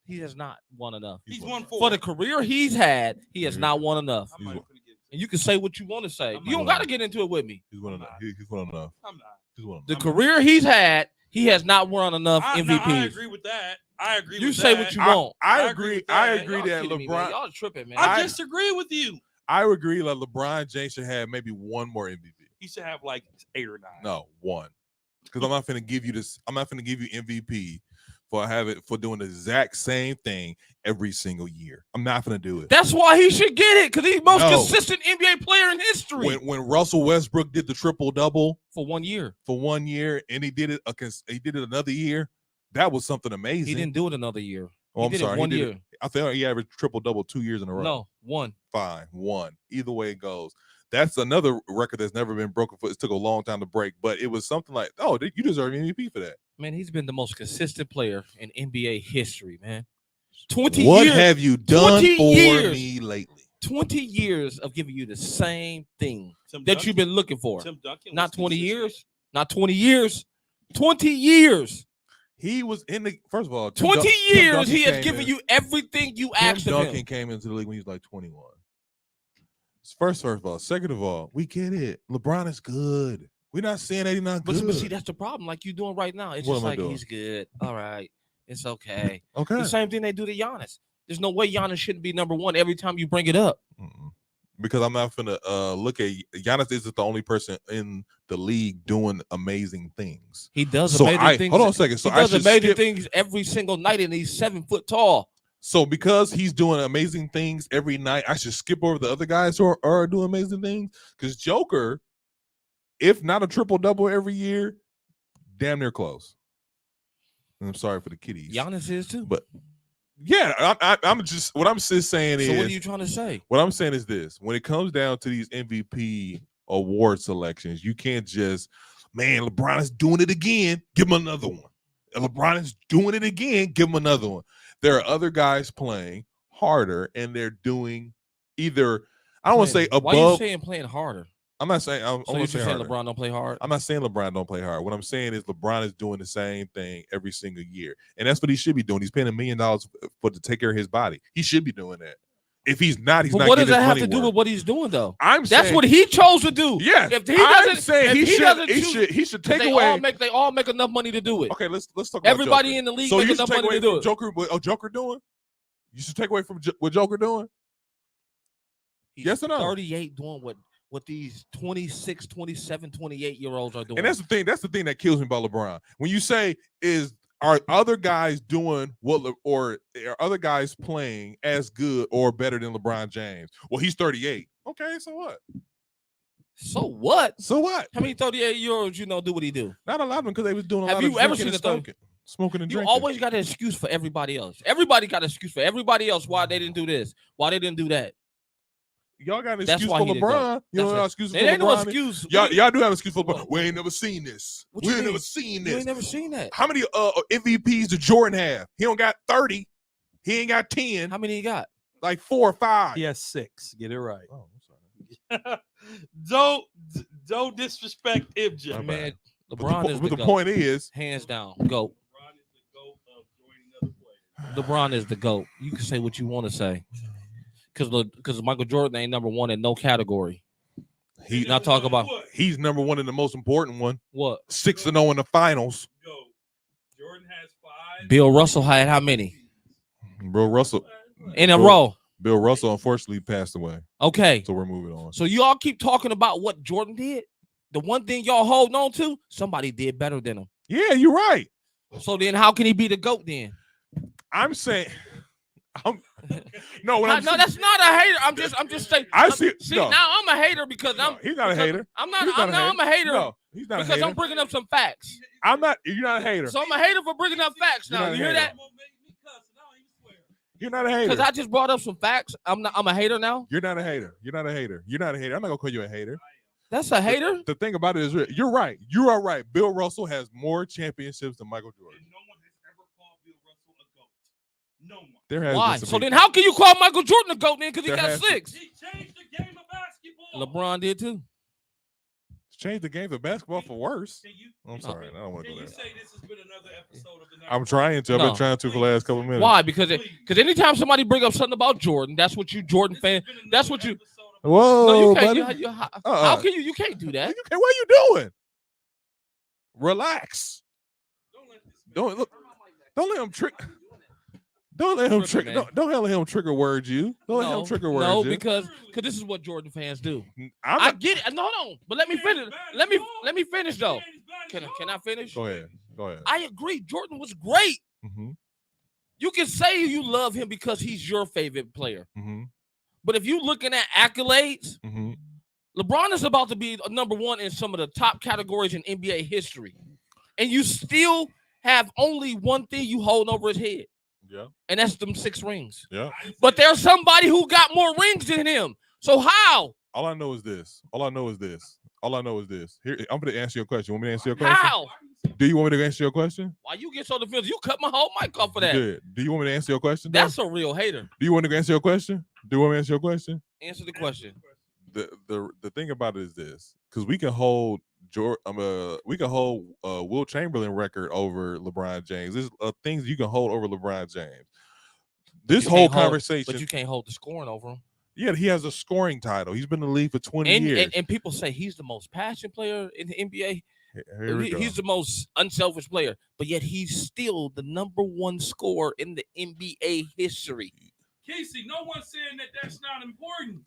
He has not won enough. He's won 4. For the career he's had, he has not won enough. I'm not even gonna get And you can say what you want to say. I'm You not don't got to get into it with me. He's won enough. He's won enough. I'm not. He's won enough. The career he's had, he has not won enough I MVPs. agree with that. I agree You with say that. what you want. I I agree. agree with I that. agree Y'all that kidding me, man. LeBron. Y'all tripping, man. I disagree with you. I agree that LeBron James should have maybe one more MVP. He should have like 8 or 9. No, one. Because I'm not going to give you this. I'm not going to give you MVP for doing the exact same thing every single year. I'm not going to do it. That's why he should get it, because he's the most No. consistent NBA player in history. When Russell Westbrook did the triple double For 1 year. for 1 year, and he did it another year, that was something amazing. He didn't do it another year. Oh, He I'm did sorry. it 1 He did year. it. I think he averaged triple double 2 years in a row. No, 1. Fine, one. Either way it goes. That's another record that's never been broken. It took a long time to break, but it was something like, oh, you deserve MVP for that. Man, he's been the most consistent player in NBA history, man. 20 What years. have you done 20 for years. me lately? 20 years of giving you the same thing Tim that Duncan- you've been looking for. Tim Duncan Not was 20 consistent. years. Not 20 years. 20 years. He was in the first of all. 20 Tim years Duncan he has came given in- you everything you Tim asked of Duncan him. came into the league when he was like 21. First of all, second of all, we get it. LeBron is good. We're not saying that he's not good. But see, that's the problem. Like you doing right now. It's What just am I like doing? he's good. All right. It's okay. Okay. The same thing they do to Giannis. There's no way Giannis shouldn't be number 1 every time you bring it up. Mm-mm. Because I'm not gonna look at Giannis isn't the only person in the league doing amazing things. He does So amazing things. hold on a second. So he I does should amazing skip. things every single night, and he's 7 foot tall. So because he's doing amazing things every night, I should skip over the other guys who are doing amazing things. Because Joker, if not a triple double every year, damn near close. And I'm sorry for the kiddies. Giannis is too. But yeah, I'm just what I'm just saying So is what are you trying to say? what I'm saying is this: when it comes down to these MVP award selections, you can't just, man, LeBron is doing it again, give him another one. And LeBron is doing it again, give him another one. There are other guys playing harder, and they're doing either, I don't want to say Why are you above. saying playing harder? I'm not saying I'm So not you saying saying harder. LeBron don't play hard? I'm not saying LeBron don't play hard. What I'm saying is LeBron is doing the same thing every single year, and that's what he should be doing. He's paying $1 million to take care of his body. He should be doing that. If he's not, he's But not. what does getting that his have money to do worth. with what he's doing, though? I'm That's saying, what he chose to do. Yes, If he I'm doesn't, saying if he should. doesn't He choose- should take they away. They all make enough money to do it. Okay, let's talk about Everybody Joker. in the league So make you should enough take money away to do from it. Joker. What Joker doing? You should take away from what Joker doing. He's Yes or no? 38 doing what these 26, 27, 28-year-olds are doing. And that's the thing. That's the thing that kills me about LeBron. When you say are other guys doing or are other guys playing as good or better than LeBron James? Well, he's 38. Okay, so what? So what? So what? How many 38-year-olds do what he do? Not a lot of them because they was doing a Have lot you of ever drinking seen and smoking and You drinking. always got an excuse for everybody else. Everybody got an excuse for everybody else why they didn't do this, why they didn't do that. Y'all got an That's excuse why for he didn't go. LeBron. You don't have an excuse for It ain't no LeBron. excuse. Y'all do have an excuse for LeBron. We ain't never seen this. What We you ain't mean? never seen You this. ain't never seen that. How many MVPs did Jordan have? He don't got 30. He ain't got 10. How many he got? Like 4 or 5. He has 6. Get it right. Oh, I'm sorry. Don't disrespect MJ. My Man, bad. LeBron is But the the GOAT. point is, Hands down, GOAT. LeBron is the GOAT of joining other players. LeBron is the GOAT. You can say what you want to say. Because Michael Jordan ain't number 1 in no category. He Not talk about he's number one in the most important one. what? 6-0 in the finals. Go. Jordan has 5. Bill Russell had how many Bro, Russell in a Bill- row? Bill Russell unfortunately passed away. Okay. So we're moving on. So y'all keep talking about what Jordan did. The one thing y'all hold on to, somebody did better than him. Yeah, you're right. So then, how can he be the GOAT then? I'm saying, no, No, that's not a hater. I'm just saying. I see. See, no, now I'm a hater because no, he's not a hater. I'm not. He's I'm a hater No, he's not a because hater. I'm bringing up some facts. I'm not. You're not a hater. So I'm a hater for bringing up facts. You're Now not a you hear hater. that? You're not a hater. Because I just brought up some facts. I'm a hater now. You're not a hater. You're not a hater. You're not a hater. I'm not gonna call you a hater. That's a hater. The thing about it is, you're right. You are right. Bill Russell has more championships than Michael Jordan. And no one has ever called Bill Russell a GOAT. No one. There has Why? been some So big- then, how can you call Michael Jordan a GOAT then? Because he There got has to- 6. He changed the game of basketball. LeBron did too. changed the game of basketball for worse. Can you, I'm sorry. I don't want to can go you there. say this has been another episode of the Night I'm trying to. I've No. been trying to for the last couple of minutes. Why? Because anytime somebody bring up something about Jordan, that's what you Jordan fan. That's what you. Whoa, No, you can't. buddy. How can you? You can't do that. Okay, what are you doing? Relax. Don't look. Don't let him trick. Don't let him trick. Man. Don't let him trigger word you. Don't let him trigger word No, you. because this is what Jordan fans do. I'm I not, get it. No, hold on. But let me finish. Let me finish though. Can I finish? go ahead. Go ahead. I agree. Jordan was great. Mm-hmm. You can say you love him because he's your favorite player. Mm-hmm. But if you're looking at accolades, Mm-hmm. LeBron is about to be number one in some of the top categories in NBA history. And you still have only one thing you hold over his head. Yeah. And that's them 6 rings. Yeah. But there's somebody who got more rings than him. So how? All I know is this. Here, I'm going to answer your question. You want me to answer your question? How? Do you want me to answer your question? Why you get so defensive? You cut my whole mic off for that. Good. Do you want me to answer your question? though? That's a real hater. Do you want to answer your question? Do you want me to answer your question? Answer the question. The thing about it is this, because we can hold Will Chamberlain record over LeBron James. There's things you can hold over LeBron James. This You whole can't hold- conversation, But you can't hold the scoring over him. yeah, he has a scoring title. He's been in the league for 20 years. And people say he's the most passionate player in the NBA. Here we go. He's the most unselfish player, but yet he's still the number 1 scorer in the NBA history. Casey, no one's saying that that's not important.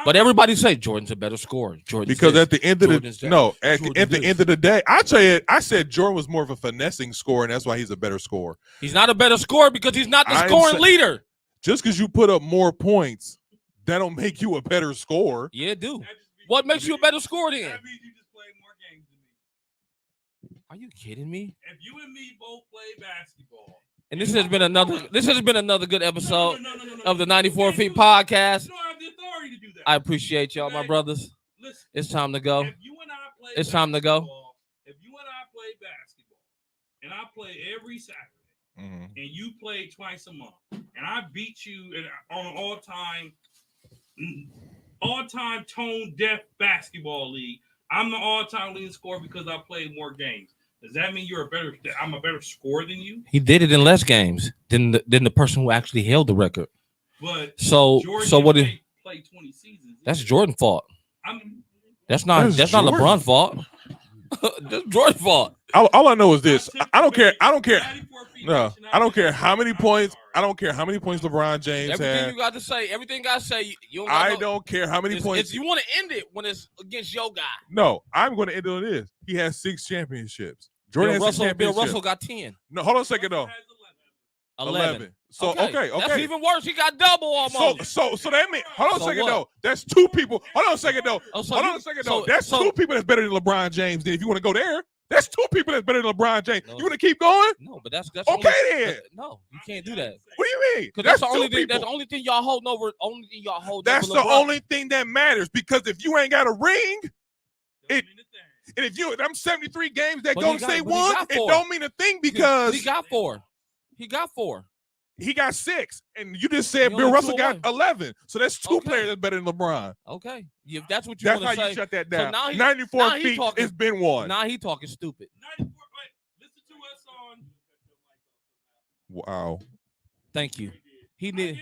But everybody say Jordan's a better scorer. Because at the end of Jordan's the that. no, at Jordan's the this. end of the day, I said Jordan was more of a finessing scorer, and that's why he's a better scorer. He's not a better scorer because he's not the I am scoring sa- leader. Just because you put up more points, that don't make you a better scorer. Yeah, it do. What makes you a better scorer then? That means you just play more games than me. Are you kidding me? If you and me both play basketball, And this has been another good episode no, of the 94 You Feet can't do it. podcast. You don't have the authority to do that. I appreciate y'all, my brothers. Listen, It's time to go. if you and I play It's time to go. basketball, If you and I play basketball, and I play every Saturday, Mhm. and you play twice a month, and I beat you on an all-time tone deaf basketball league, I'm the all-time leading scorer because I played more games. Does that mean I'm a better scorer than you? He did it in less games than the person who actually held the record. But So Jordan what? didn't play 20 seasons. That's Jordan's fault. I'm That's not That's not Jordan. LeBron's fault. That's Jordan's fault. All I know is this. I don't care. 94 feet No, nation, I don't care how many I'm points. sorry. I don't care how many points LeBron James Everything had. you got to say, everything I say, you don't. Got I no, don't care how many points. you want to end it when it's against your guy. No, I'm going to end on this. He has 6 championships. Jordan Bill has 6 Bill championships. Russell got 10. No, hold on a second though. Has 11. So okay. That's even worse. He got double almost. So that means hold on a So second what? though. That's 2 people. Hold on a second though. Oh, so Hold you- on a second so- though. That's so- 2 people that's better than LeBron James. Then if you want to go there, that's 2 people that's better than LeBron James. No. You want to keep going? No, but that's Okay then. No, you can't do that. What do you mean? Because that's the 2 only thing. people. That's the only thing y'all holding over. Only thing y'all hold. That's over the LeBron. only thing that matters because if you ain't got a ring, It, and if you them 73 games that But Golden he got- State but he won, got it 4. don't mean a thing because he got 4. He got 4. he got 6, and you just said He Bill only Russell 2 got away. 11. So that's 2 Okay. players that's better than LeBron. Okay, if that's what you That's want how to you say. shut that So down. now he- 94 now he feet. talking- It's been won. Now he talking stupid. 94. Wait, listen to us on. Wow. Thank you. He I did. didn't.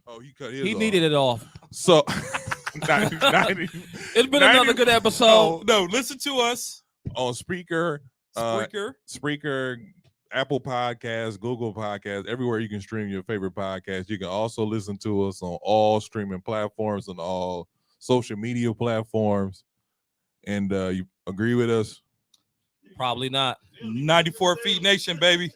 Oh, he cut his He off. needed it off. So It's been another good episode. No, listen to us. On Spreaker, Spreaker. Spreaker, Apple Podcasts, Google Podcasts, everywhere you can stream your favorite podcast. You can also listen to us on all streaming platforms and all social media platforms. And you agree with us? Probably not. 94 Feet Nation, baby.